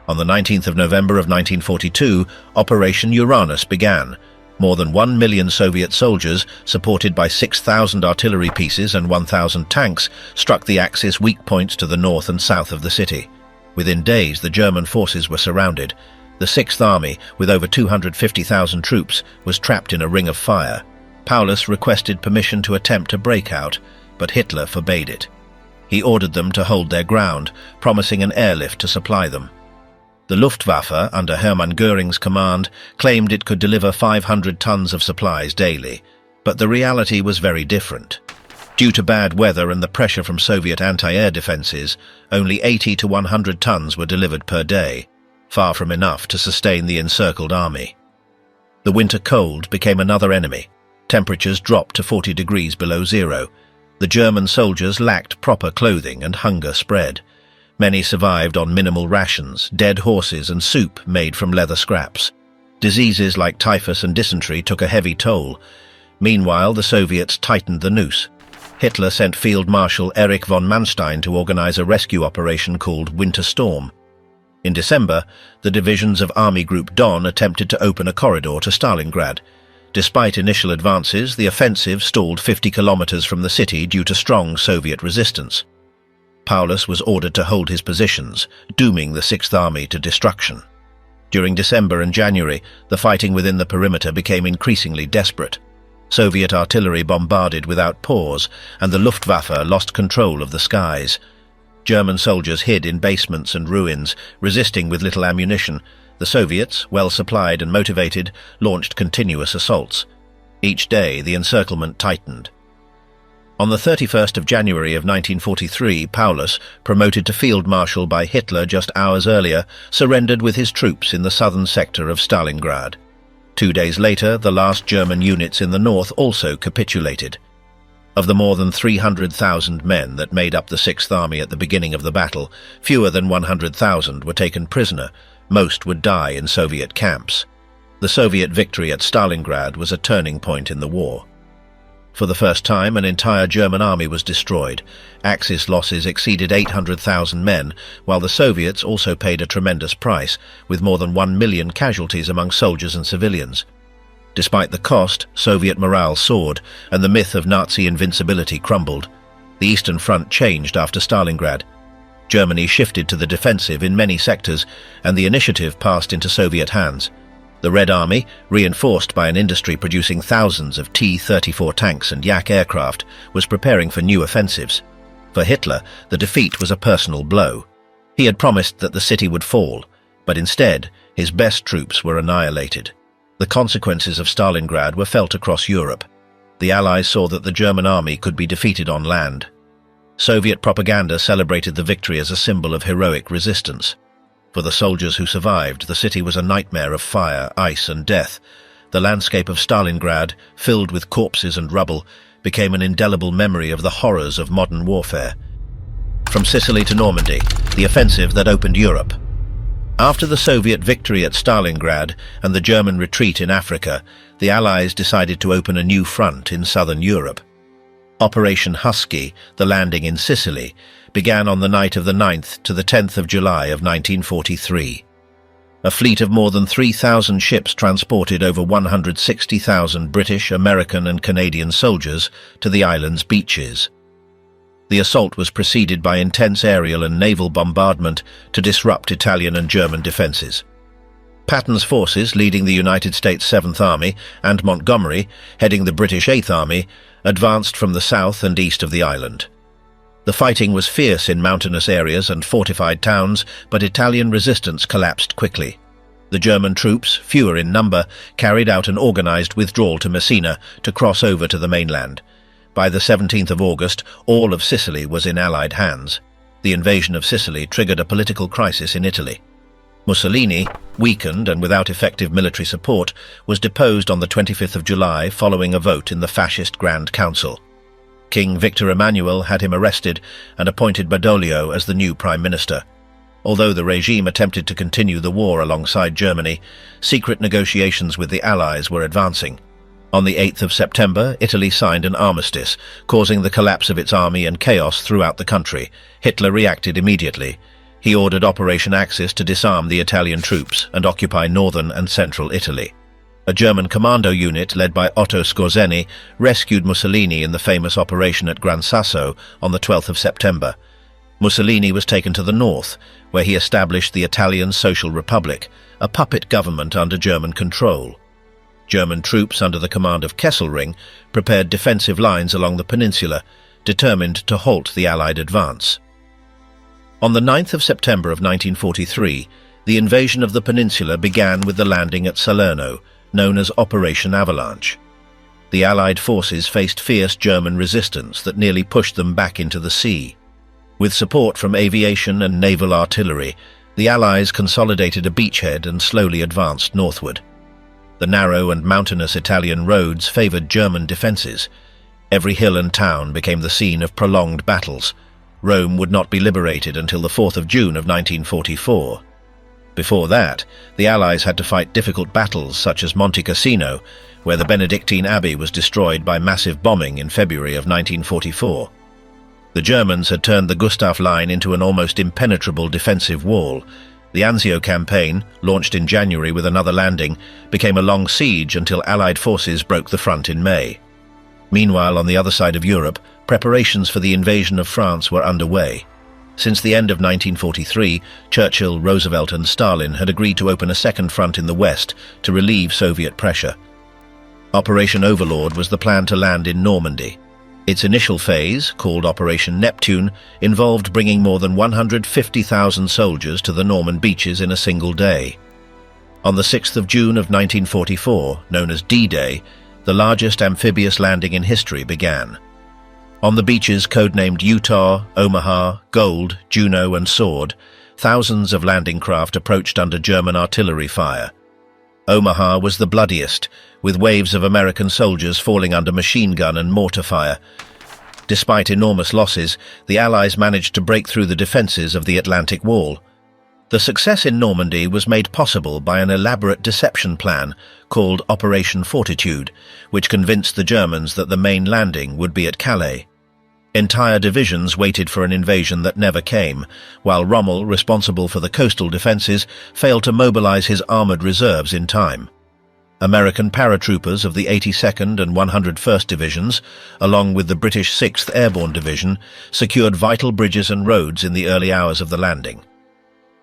On the 19th of November of 1942, Operation Uranus began. More than 1 million Soviet soldiers, supported by 6,000 artillery pieces and 1,000 tanks, struck the Axis weak points to the north and south of the city. Within days, the German forces were surrounded. The Sixth Army, with over 250,000 troops, was trapped in a ring of fire. Paulus requested permission to attempt a breakout, but Hitler forbade it. He ordered them to hold their ground, promising an airlift to supply them. The Luftwaffe, under Hermann Göring's command, claimed it could deliver 500 tons of supplies daily, but the reality was very different. Due to bad weather and the pressure from Soviet anti-air defenses, only 80 to 100 tons were delivered per day, far from enough to sustain the encircled army. The winter cold became another enemy. Temperatures dropped to 40 degrees below zero. The German soldiers lacked proper clothing and hunger spread. Many survived on minimal rations, dead horses and soup made from leather scraps. Diseases like typhus and dysentery took a heavy toll. Meanwhile, the Soviets tightened the noose. Hitler sent Field Marshal Erich von Manstein to organize a rescue operation called Winter Storm. In December, the divisions of Army Group Don attempted to open a corridor to Stalingrad. Despite initial advances, the offensive stalled 50 kilometers from the city due to strong Soviet resistance. Paulus was ordered to hold his positions, dooming the Sixth Army to destruction. During December and January, the fighting within the perimeter became increasingly desperate. Soviet artillery bombarded without pause, and the Luftwaffe lost control of the skies. German soldiers hid in basements and ruins, resisting with little ammunition. The Soviets, well supplied and motivated, launched continuous assaults. Each day, the encirclement tightened. On the 31st of January of 1943, Paulus, promoted to Field Marshal by Hitler just hours earlier, surrendered with his troops in the southern sector of Stalingrad. 2 days later, the last German units in the north also capitulated. Of the more than 300,000 men that made up the Sixth Army at the beginning of the battle, fewer than 100,000 were taken prisoner. Most would die in Soviet camps. The Soviet victory at Stalingrad was a turning point in the war. For the first time, an entire German army was destroyed. Axis losses exceeded 800,000 men, while the Soviets also paid a tremendous price, with more than 1 million casualties among soldiers and civilians. Despite the cost, Soviet morale soared, and the myth of Nazi invincibility crumbled. The Eastern Front changed after Stalingrad. Germany shifted to the defensive in many sectors, and the initiative passed into Soviet hands. The Red Army, reinforced by an industry producing thousands of T-34 tanks and Yak aircraft, was preparing for new offensives. For Hitler, the defeat was a personal blow. He had promised that the city would fall, but instead, his best troops were annihilated. The consequences of Stalingrad were felt across Europe. The Allies saw that the German army could be defeated on land. Soviet propaganda celebrated the victory as a symbol of heroic resistance. For the soldiers who survived, the city was a nightmare of fire, ice, and death. The landscape of Stalingrad, filled with corpses and rubble, became an indelible memory of the horrors of modern warfare. From Sicily to Normandy, the offensive that opened Europe. After the Soviet victory at Stalingrad and the German retreat in Africa, the Allies decided to open a new front in southern Europe. Operation Husky, the landing in Sicily, began on the night of the 9th to the 10th of July of 1943. A fleet of more than 3,000 ships transported over 160,000 British, American and Canadian soldiers to the island's beaches. The assault was preceded by intense aerial and naval bombardment to disrupt Italian and German defenses. Patton's forces, leading the United States Seventh Army, and Montgomery, heading the British Eighth Army, advanced from the south and east of the island. The fighting was fierce in mountainous areas and fortified towns, but Italian resistance collapsed quickly. The German troops, fewer in number, carried out an organized withdrawal to Messina to cross over to the mainland. By the 17th of August, all of Sicily was in Allied hands. The invasion of Sicily triggered a political crisis in Italy. Mussolini, weakened and without effective military support, was deposed on the 25th of July following a vote in the fascist Grand Council. King Victor Emmanuel had him arrested and appointed Badoglio as the new prime minister. Although the regime attempted to continue the war alongside Germany, secret negotiations with the Allies were advancing. On the 8th of September, Italy signed an armistice, causing the collapse of its army and chaos throughout the country. Hitler reacted immediately. He ordered Operation Axis to disarm the Italian troops and occupy northern and central Italy. A German commando unit led by Otto Skorzeny rescued Mussolini in the famous operation at Gran Sasso on the 12th of September. Mussolini was taken to the north, where he established the Italian Social Republic, a puppet government under German control. German troops under the command of Kesselring prepared defensive lines along the peninsula, determined to halt the Allied advance. On the 9th of September of 1943, the invasion of the peninsula began with the landing at Salerno, known as Operation Avalanche. The Allied forces faced fierce German resistance that nearly pushed them back into the sea. With support from aviation and naval artillery, the Allies consolidated a beachhead and slowly advanced northward. The narrow and mountainous Italian roads favored German defenses. Every hill and town became the scene of prolonged battles. Rome would not be liberated until the 4th of June of 1944. Before that, the Allies had to fight difficult battles such as Monte Cassino, where the Benedictine Abbey was destroyed by massive bombing in February of 1944. The Germans had turned the Gustav Line into an almost impenetrable defensive wall. The Anzio campaign, launched in January with another landing, became a long siege until Allied forces broke the front in May. Meanwhile, on the other side of Europe, preparations for the invasion of France were underway. Since the end of 1943, Churchill, Roosevelt and Stalin had agreed to open a second front in the west to relieve Soviet pressure. Operation Overlord was the plan to land in Normandy. Its initial phase, called Operation Neptune, involved bringing more than 150,000 soldiers to the Norman beaches in a single day. On the 6th of June of 1944, known as D-Day, the largest amphibious landing in history began. On the beaches codenamed Utah, Omaha, Gold, Juno and Sword, thousands of landing craft approached under German artillery fire. Omaha was the bloodiest, with waves of American soldiers falling under machine gun and mortar fire. Despite enormous losses, the Allies managed to break through the defences of the Atlantic Wall. The success in Normandy was made possible by an elaborate deception plan called Operation Fortitude, which convinced the Germans that the main landing would be at Calais. Entire divisions waited for an invasion that never came, while Rommel, responsible for the coastal defences, failed to mobilise his armoured reserves in time. American paratroopers of the 82nd and 101st Divisions, along with the British 6th Airborne Division, secured vital bridges and roads in the early hours of the landing.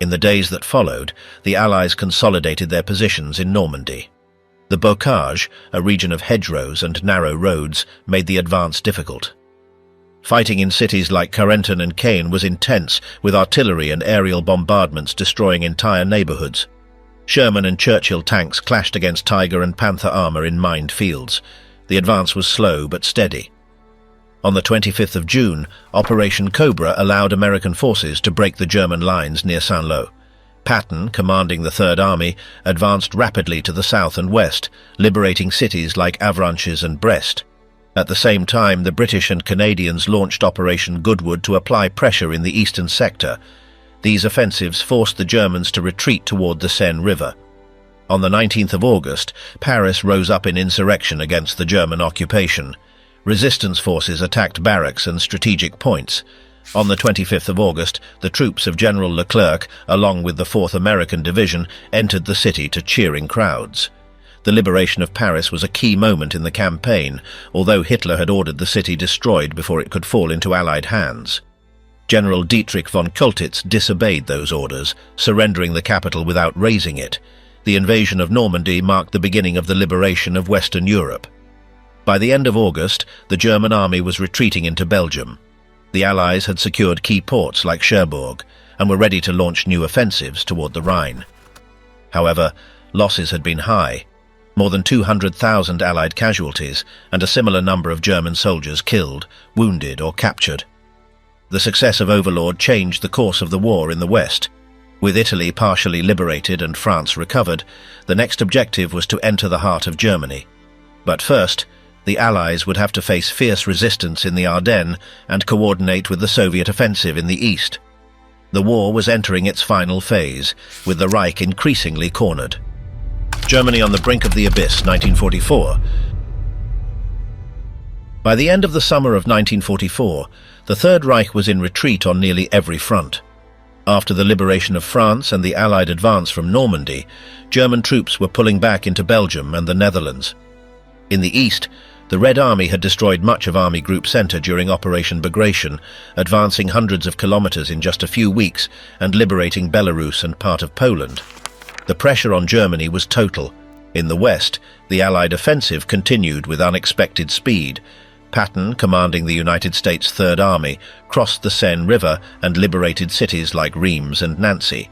In the days that followed, the Allies consolidated their positions in Normandy. The bocage, a region of hedgerows and narrow roads, made the advance difficult. Fighting in cities like Carentan and Caen was intense, with artillery and aerial bombardments destroying entire neighbourhoods. Sherman and Churchill tanks clashed against Tiger and Panther armour in mined fields. The advance was slow but steady. On the 25th of June, Operation Cobra allowed American forces to break the German lines near Saint-Lô. Patton, commanding the Third Army, advanced rapidly to the south and west, liberating cities like Avranches and Brest. At the same time, the British and Canadians launched Operation Goodwood to apply pressure in the eastern sector. These offensives forced the Germans to retreat toward the Seine River. On the 19th of August, Paris rose up in insurrection against the German occupation. Resistance forces attacked barracks and strategic points. On the 25th of August, the troops of General Leclerc, along with the 4th American Division, entered the city to cheering crowds. The liberation of Paris was a key moment in the campaign, although Hitler had ordered the city destroyed before it could fall into Allied hands. General Dietrich von Cöltitz disobeyed those orders, surrendering the capital without razing it. The invasion of Normandy marked the beginning of the liberation of Western Europe. By the end of August, the German army was retreating into Belgium. The Allies had secured key ports like Cherbourg and were ready to launch new offensives toward the Rhine. However, losses had been high. More than 200,000 Allied casualties and a similar number of German soldiers killed, wounded or captured. The success of Overlord changed the course of the war in the West. With Italy partially liberated and France recovered, the next objective was to enter the heart of Germany. But first, the Allies would have to face fierce resistance in the Ardennes and coordinate with the Soviet offensive in the east. The war was entering its final phase, with the Reich increasingly cornered. Germany on the brink of the abyss, 1944. By the end of the summer of 1944, the Third Reich was in retreat on nearly every front. After the liberation of France and the Allied advance from Normandy, German troops were pulling back into Belgium and the Netherlands. In the east, the Red Army had destroyed much of Army Group Centre during Operation Bagration, advancing hundreds of kilometres in just a few weeks and liberating Belarus and part of Poland. The pressure on Germany was total. In the west, the Allied offensive continued with unexpected speed. Patton, commanding the United States Third Army, crossed the Seine River and liberated cities like Reims and Nancy.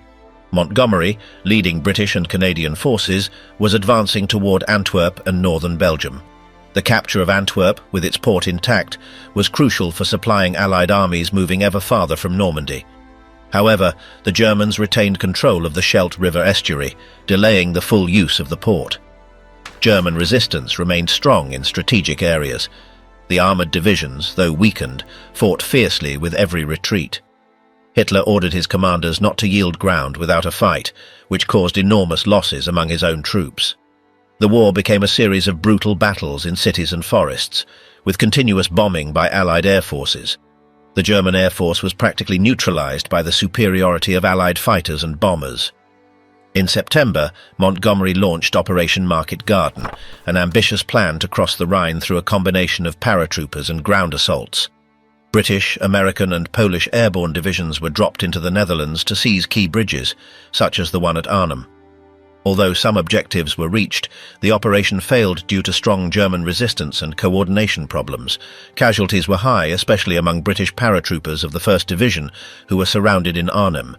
Montgomery, leading British and Canadian forces, was advancing toward Antwerp and northern Belgium. The capture of Antwerp, with its port intact, was crucial for supplying Allied armies moving ever farther from Normandy. However, the Germans retained control of the Scheldt River estuary, delaying the full use of the port. German resistance remained strong in strategic areas. The armoured divisions, though weakened, fought fiercely with every retreat. Hitler ordered his commanders not to yield ground without a fight, which caused enormous losses among his own troops. The war became a series of brutal battles in cities and forests, with continuous bombing by Allied air forces. The German Air Force was practically neutralized by the superiority of Allied fighters and bombers. In September, Montgomery launched Operation Market Garden, an ambitious plan to cross the Rhine through a combination of paratroopers and ground assaults. British, American and Polish airborne divisions were dropped into the Netherlands to seize key bridges, such as the one at Arnhem. Although some objectives were reached, the operation failed due to strong German resistance and coordination problems. Casualties were high, especially among British paratroopers of the 1st Division, who were surrounded in Arnhem.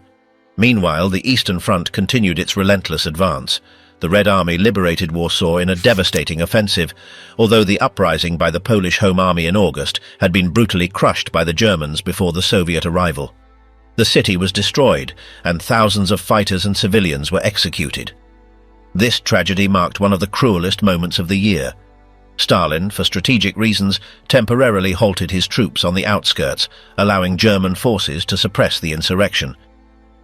Meanwhile, the Eastern Front continued its relentless advance. The Red Army liberated Warsaw in a devastating offensive, although the uprising by the Polish Home Army in August had been brutally crushed by the Germans before the Soviet arrival. The city was destroyed, and thousands of fighters and civilians were executed. This tragedy marked one of the cruelest moments of the year. Stalin, for strategic reasons, temporarily halted his troops on the outskirts, allowing German forces to suppress the insurrection.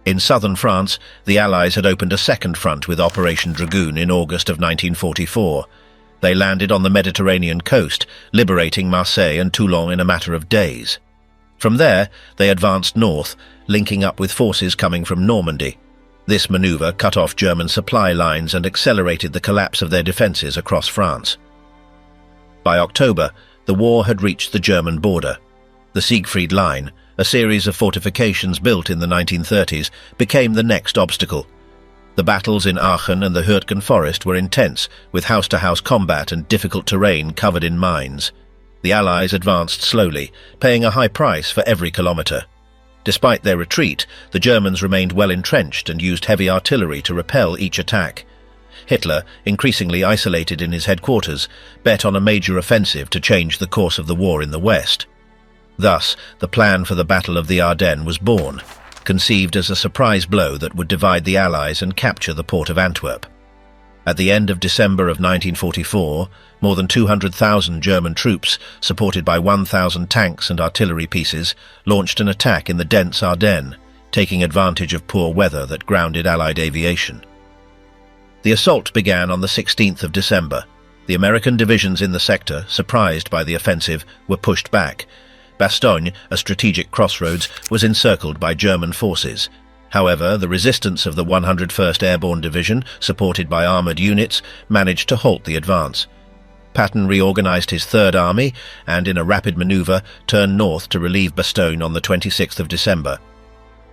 In southern France, the Allies had opened a second front with Operation Dragoon in August of 1944. They landed on the Mediterranean coast, liberating Marseille and Toulon in a matter of days. From there, they advanced north, linking up with forces coming from Normandy. This maneuver cut off German supply lines and accelerated the collapse of their defences across France. By October, the war had reached the German border. The Siegfried Line, a series of fortifications built in the 1930s, became the next obstacle. The battles in Aachen and the Hürtgen forest were intense, with house-to-house combat and difficult terrain covered in mines. The Allies advanced slowly, paying a high price for every kilometre. Despite their retreat, the Germans remained well entrenched and used heavy artillery to repel each attack. Hitler, increasingly isolated in his headquarters, bet on a major offensive to change the course of the war in the West. Thus, the plan for the Battle of the Ardennes was born, conceived as a surprise blow that would divide the Allies and capture the port of Antwerp. At the end of December of 1944, more than 200,000 German troops, supported by 1,000 tanks and artillery pieces, launched an attack in the dense Ardennes, taking advantage of poor weather that grounded Allied aviation. The assault began on the 16th of December. The American divisions in the sector, surprised by the offensive, were pushed back. Bastogne, a strategic crossroads, was encircled by German forces. However, the resistance of the 101st Airborne Division, supported by armoured units, managed to halt the advance. Patton reorganised his Third Army and, in a rapid manoeuvre, turned north to relieve Bastogne on the 26th of December.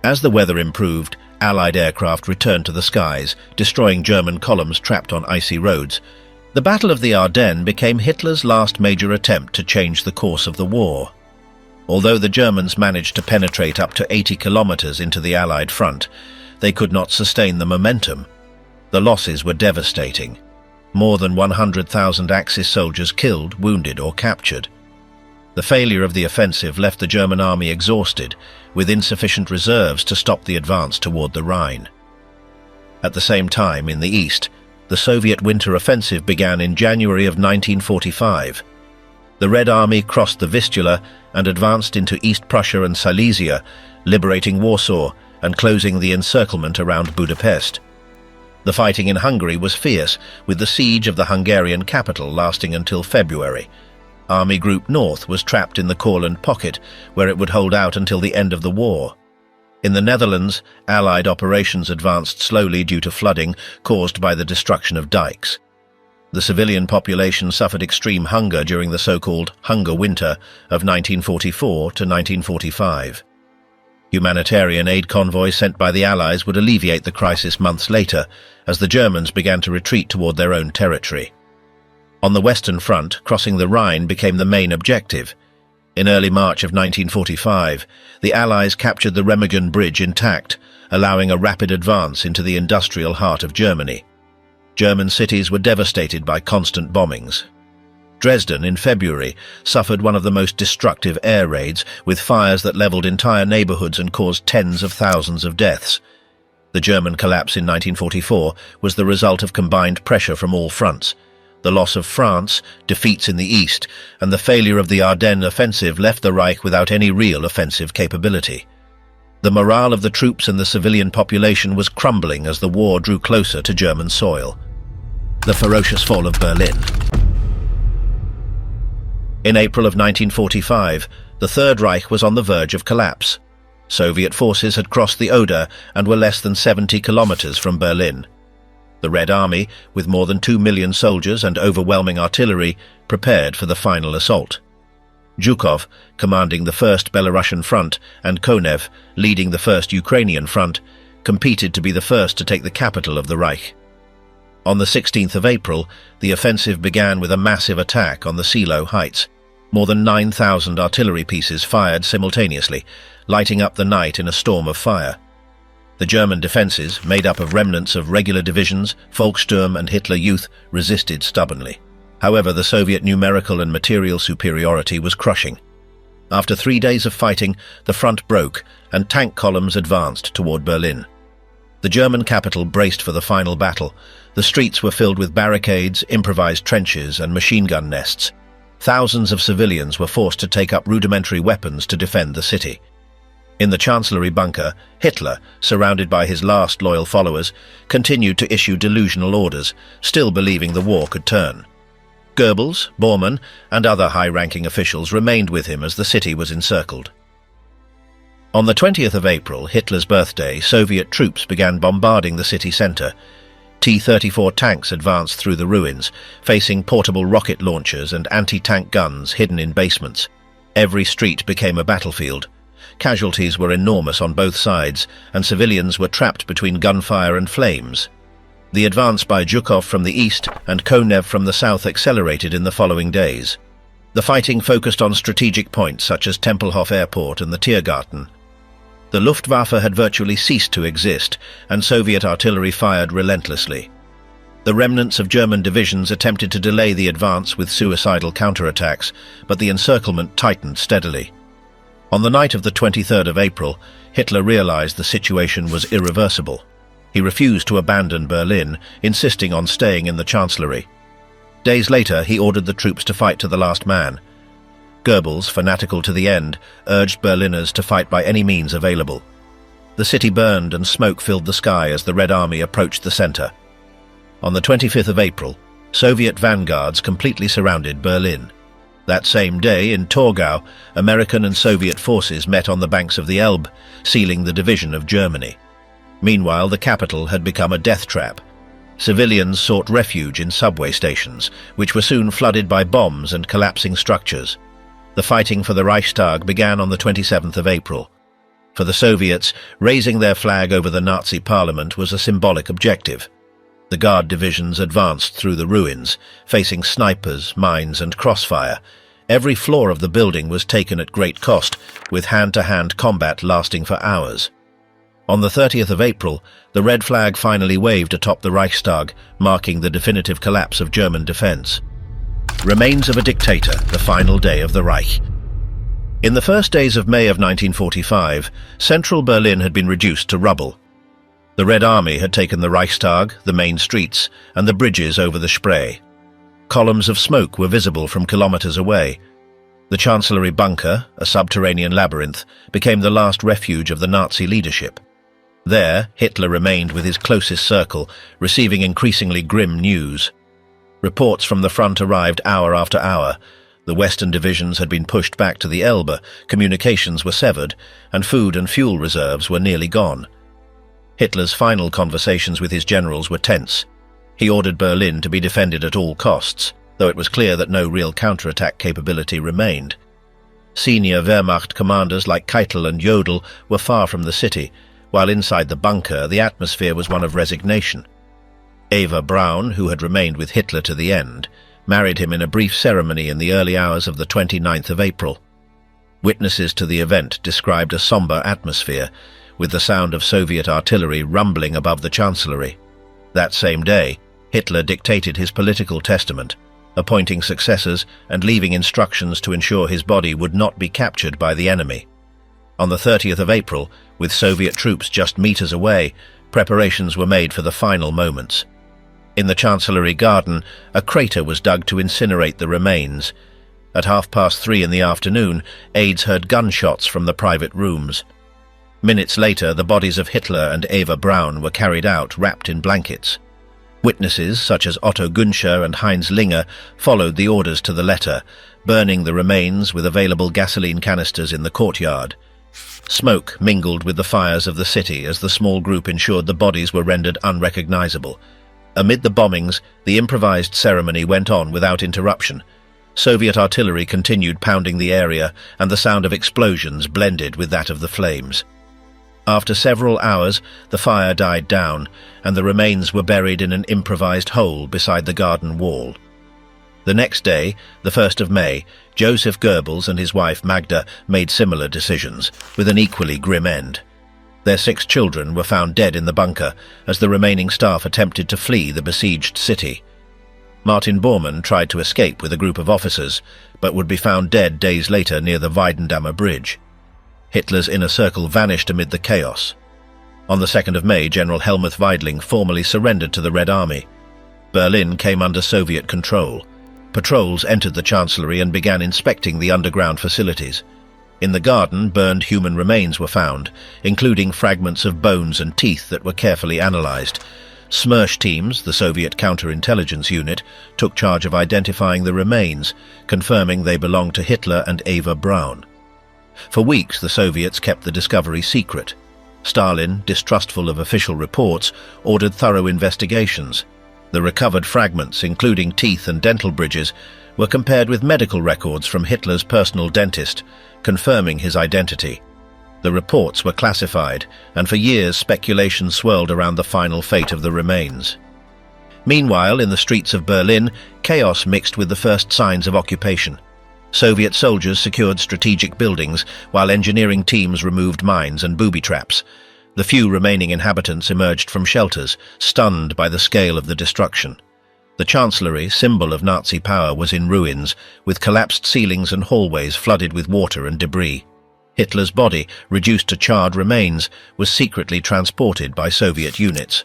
As the weather improved, Allied aircraft returned to the skies, destroying German columns trapped on icy roads. The Battle of the Ardennes became Hitler's last major attempt to change the course of the war. Although the Germans managed to penetrate up to 80 kilometers into the Allied front, they could not sustain the momentum. The losses were devastating. More than 100,000 Axis soldiers killed, wounded, or captured. The failure of the offensive left the German army exhausted, with insufficient reserves to stop the advance toward the Rhine. At the same time, in the east, the Soviet winter offensive began in January of 1945. The Red Army crossed the Vistula and advanced into East Prussia and Silesia, liberating Warsaw and closing the encirclement around Budapest. The fighting in Hungary was fierce, with the siege of the Hungarian capital lasting until February. Army Group North was trapped in the Courland Pocket, where it would hold out until the end of the war. In the Netherlands, Allied operations advanced slowly due to flooding caused by the destruction of dikes. The civilian population suffered extreme hunger during the so-called Hunger Winter of 1944 to 1945. Humanitarian aid convoys sent by the Allies would alleviate the crisis months later, as the Germans began to retreat toward their own territory. On the Western Front, crossing the Rhine became the main objective. In early March of 1945, the Allies captured the Remagen Bridge intact, allowing a rapid advance into the industrial heart of Germany. German cities were devastated by constant bombings. Dresden, in February, suffered one of the most destructive air raids, with fires that leveled entire neighborhoods and caused tens of thousands of deaths. The German collapse in 1944 was the result of combined pressure from all fronts. The loss of France, defeats in the east, and the failure of the Ardennes offensive left the Reich without any real offensive capability. The morale of the troops and the civilian population was crumbling as the war drew closer to German soil. The ferocious fall of Berlin. In April of 1945, the Third Reich was on the verge of collapse. Soviet forces had crossed the Oder and were less than 70 kilometers from Berlin. The Red Army, with more than 2 million soldiers and overwhelming artillery, prepared for the final assault. Zhukov, commanding the 1st Belarusian Front, and Konev, leading the 1st Ukrainian Front, competed to be the first to take the capital of the Reich. On the 16th of April, the offensive began with a massive attack on the Silo Heights. More than 9,000 artillery pieces fired simultaneously, lighting up the night in a storm of fire. The German defences, made up of remnants of regular divisions, Volkssturm and Hitler Youth, resisted stubbornly. However, the Soviet numerical and material superiority was crushing. After 3 days of fighting, the front broke and tank columns advanced toward Berlin. The German capital braced for the final battle, The streets were filled with barricades, improvised trenches, and machine gun nests. Thousands of civilians were forced to take up rudimentary weapons to defend the city. In the Chancellery bunker, Hitler, surrounded by his last loyal followers, continued to issue delusional orders, still believing the war could turn. Goebbels, Bormann, and other high-ranking officials remained with him as the city was encircled. On the 20th of April, Hitler's birthday, Soviet troops began bombarding the city centre. T-34 tanks advanced through the ruins, facing portable rocket launchers and anti-tank guns hidden in basements. Every street became a battlefield. Casualties were enormous on both sides, and civilians were trapped between gunfire and flames. The advance by Zhukov from the east and Konev from the south accelerated in the following days. The fighting focused on strategic points such as Tempelhof Airport and the Tiergarten. The Luftwaffe had virtually ceased to exist, and Soviet artillery fired relentlessly. The remnants of German divisions attempted to delay the advance with suicidal counterattacks, but the encirclement tightened steadily. On the night of the 23rd of April, Hitler realized the situation was irreversible. He refused to abandon Berlin, insisting on staying in the Chancellery. Days later, he ordered the troops to fight to the last man. Goebbels, fanatical to the end, urged Berliners to fight by any means available. The city burned and smoke filled the sky as the Red Army approached the center. On the 25th of April, Soviet vanguards completely surrounded Berlin. That same day, in Torgau, American and Soviet forces met on the banks of the Elbe, sealing the division of Germany. Meanwhile, the capital had become a death trap. Civilians sought refuge in subway stations, which were soon flooded by bombs and collapsing structures. The fighting for the Reichstag began on the 27th of April. For the Soviets, raising their flag over the Nazi parliament was a symbolic objective. The Guard divisions advanced through the ruins, facing snipers, mines, and crossfire. Every floor of the building was taken at great cost, with hand-to-hand combat lasting for hours. On the 30th of April, the red flag finally waved atop the Reichstag, marking the definitive collapse of German defense. Remains of a dictator, the final day of the Reich. In the first days of May of 1945, central Berlin had been reduced to rubble. The Red Army had taken the Reichstag, the main streets, and the bridges over the Spree. Columns of smoke were visible from kilometers away. The Chancellery bunker, a subterranean labyrinth, became the last refuge of the Nazi leadership. There, Hitler remained with his closest circle, receiving increasingly grim news. Reports from the front arrived hour after hour. The western divisions had been pushed back to the Elbe, communications were severed, and food and fuel reserves were nearly gone. Hitler's final conversations with his generals were tense. He ordered Berlin to be defended at all costs, though it was clear that no real counterattack capability remained. Senior Wehrmacht commanders like Keitel and Jodl were far from the city, while inside the bunker the atmosphere was one of resignation. Eva Braun, who had remained with Hitler to the end, married him in a brief ceremony in the early hours of the 29th of April. Witnesses to the event described a somber atmosphere, with the sound of Soviet artillery rumbling above the Chancellery. That same day, Hitler dictated his political testament, appointing successors and leaving instructions to ensure his body would not be captured by the enemy. On the 30th of April, with Soviet troops just meters away, preparations were made for the final moments. In the Chancellery garden, a crater was dug to incinerate the remains. At 3:30 in the afternoon, aides heard gunshots from the private rooms. Minutes later, the bodies of Hitler and Eva Braun were carried out, wrapped in blankets. Witnesses, such as Otto Günscher and Heinz Linger, followed the orders to the letter, burning the remains with available gasoline canisters in the courtyard. Smoke mingled with the fires of the city as the small group ensured the bodies were rendered unrecognizable. Amid the bombings, the improvised ceremony went on without interruption. Soviet artillery continued pounding the area, and the sound of explosions blended with that of the flames. After several hours, the fire died down, and the remains were buried in an improvised hole beside the garden wall. The next day, the 1st of May, Joseph Goebbels and his wife Magda made similar decisions, with an equally grim end. Their 6 children were found dead in the bunker as the remaining staff attempted to flee the besieged city. Martin Bormann tried to escape with a group of officers, but would be found dead days later near the Weidendammer Bridge. Hitler's inner circle vanished amid the chaos. On the 2nd of May, General Helmuth Weidling formally surrendered to the Red Army. Berlin came under Soviet control. Patrols entered the Chancellery and began inspecting the underground facilities. In the garden, burned human remains were found, including fragments of bones and teeth that were carefully analyzed. Smersh teams, the Soviet counterintelligence unit, took charge of identifying the remains, confirming they belonged to Hitler and Eva Braun. For weeks, the Soviets kept the discovery secret. Stalin, distrustful of official reports, ordered thorough investigations. The recovered fragments, including teeth and dental bridges, were compared with medical records from Hitler's personal dentist, confirming his identity. The reports were classified, and for years speculation swirled around the final fate of the remains. Meanwhile, in the streets of Berlin, chaos mixed with the first signs of occupation. Soviet soldiers secured strategic buildings, while engineering teams removed mines and booby traps. The few remaining inhabitants emerged from shelters, stunned by the scale of the destruction. The Chancellery, symbol of Nazi power, was in ruins, with collapsed ceilings and hallways flooded with water and debris. Hitler's body, reduced to charred remains, was secretly transported by Soviet units.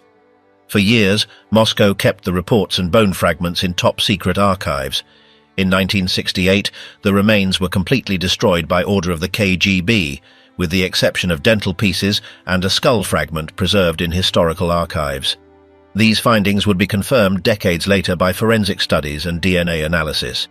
For years, Moscow kept the reports and bone fragments in top-secret archives. In 1968, the remains were completely destroyed by order of the KGB, with the exception of dental pieces and a skull fragment preserved in historical archives. These findings would be confirmed decades later by forensic studies and DNA analysis.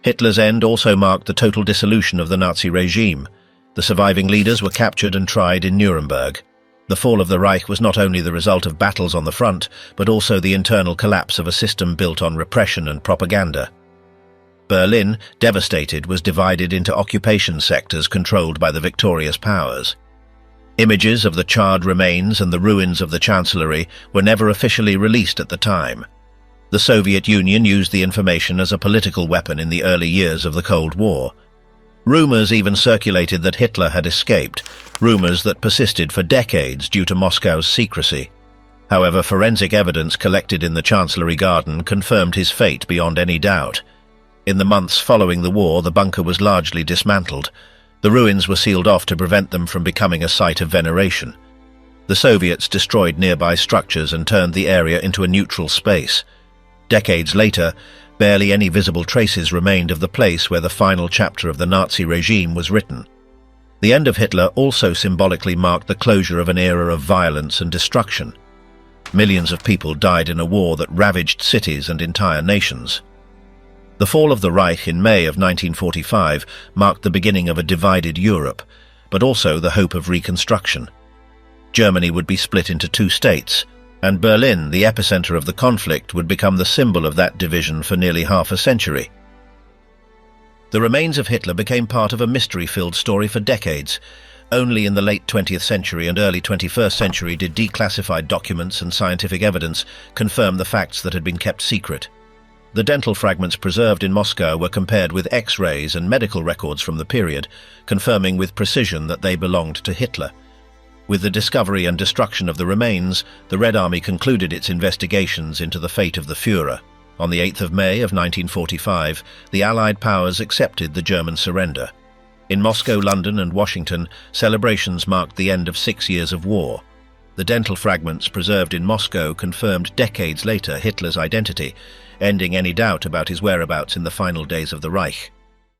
Hitler's end also marked the total dissolution of the Nazi regime. The surviving leaders were captured and tried in Nuremberg. The fall of the Reich was not only the result of battles on the front, but also the internal collapse of a system built on repression and propaganda. Berlin, devastated, was divided into occupation sectors controlled by the victorious powers. Images of the charred remains and the ruins of the Chancellery were never officially released at the time. The Soviet Union used the information as a political weapon in the early years of the Cold War. Rumors even circulated that Hitler had escaped, rumors that persisted for decades due to Moscow's secrecy. However, forensic evidence collected in the Chancellery garden confirmed his fate beyond any doubt. In the months following the war, the bunker was largely dismantled. The ruins were sealed off to prevent them from becoming a site of veneration. The Soviets destroyed nearby structures and turned the area into a neutral space. Decades later, barely any visible traces remained of the place where the final chapter of the Nazi regime was written. The end of Hitler also symbolically marked the closure of an era of violence and destruction. Millions of people died in a war that ravaged cities and entire nations. The fall of the Reich in May of 1945 marked the beginning of a divided Europe, but also the hope of reconstruction. Germany would be split into two states, and Berlin, the epicenter of the conflict, would become the symbol of that division for nearly half a century. The remains of Hitler became part of a mystery-filled story for decades. Only in the late 20th century and early 21st century did declassified documents and scientific evidence confirm the facts that had been kept secret. The dental fragments preserved in Moscow were compared with X-rays and medical records from the period, confirming with precision that they belonged to Hitler. With the discovery and destruction of the remains, the Red Army concluded its investigations into the fate of the Führer. On the 8th of May of 1945, the Allied powers accepted the German surrender. In Moscow, London and Washington, celebrations marked the end of 6 years of war. The dental fragments preserved in Moscow confirmed decades later Hitler's identity, ending any doubt about his whereabouts in the final days of the Reich.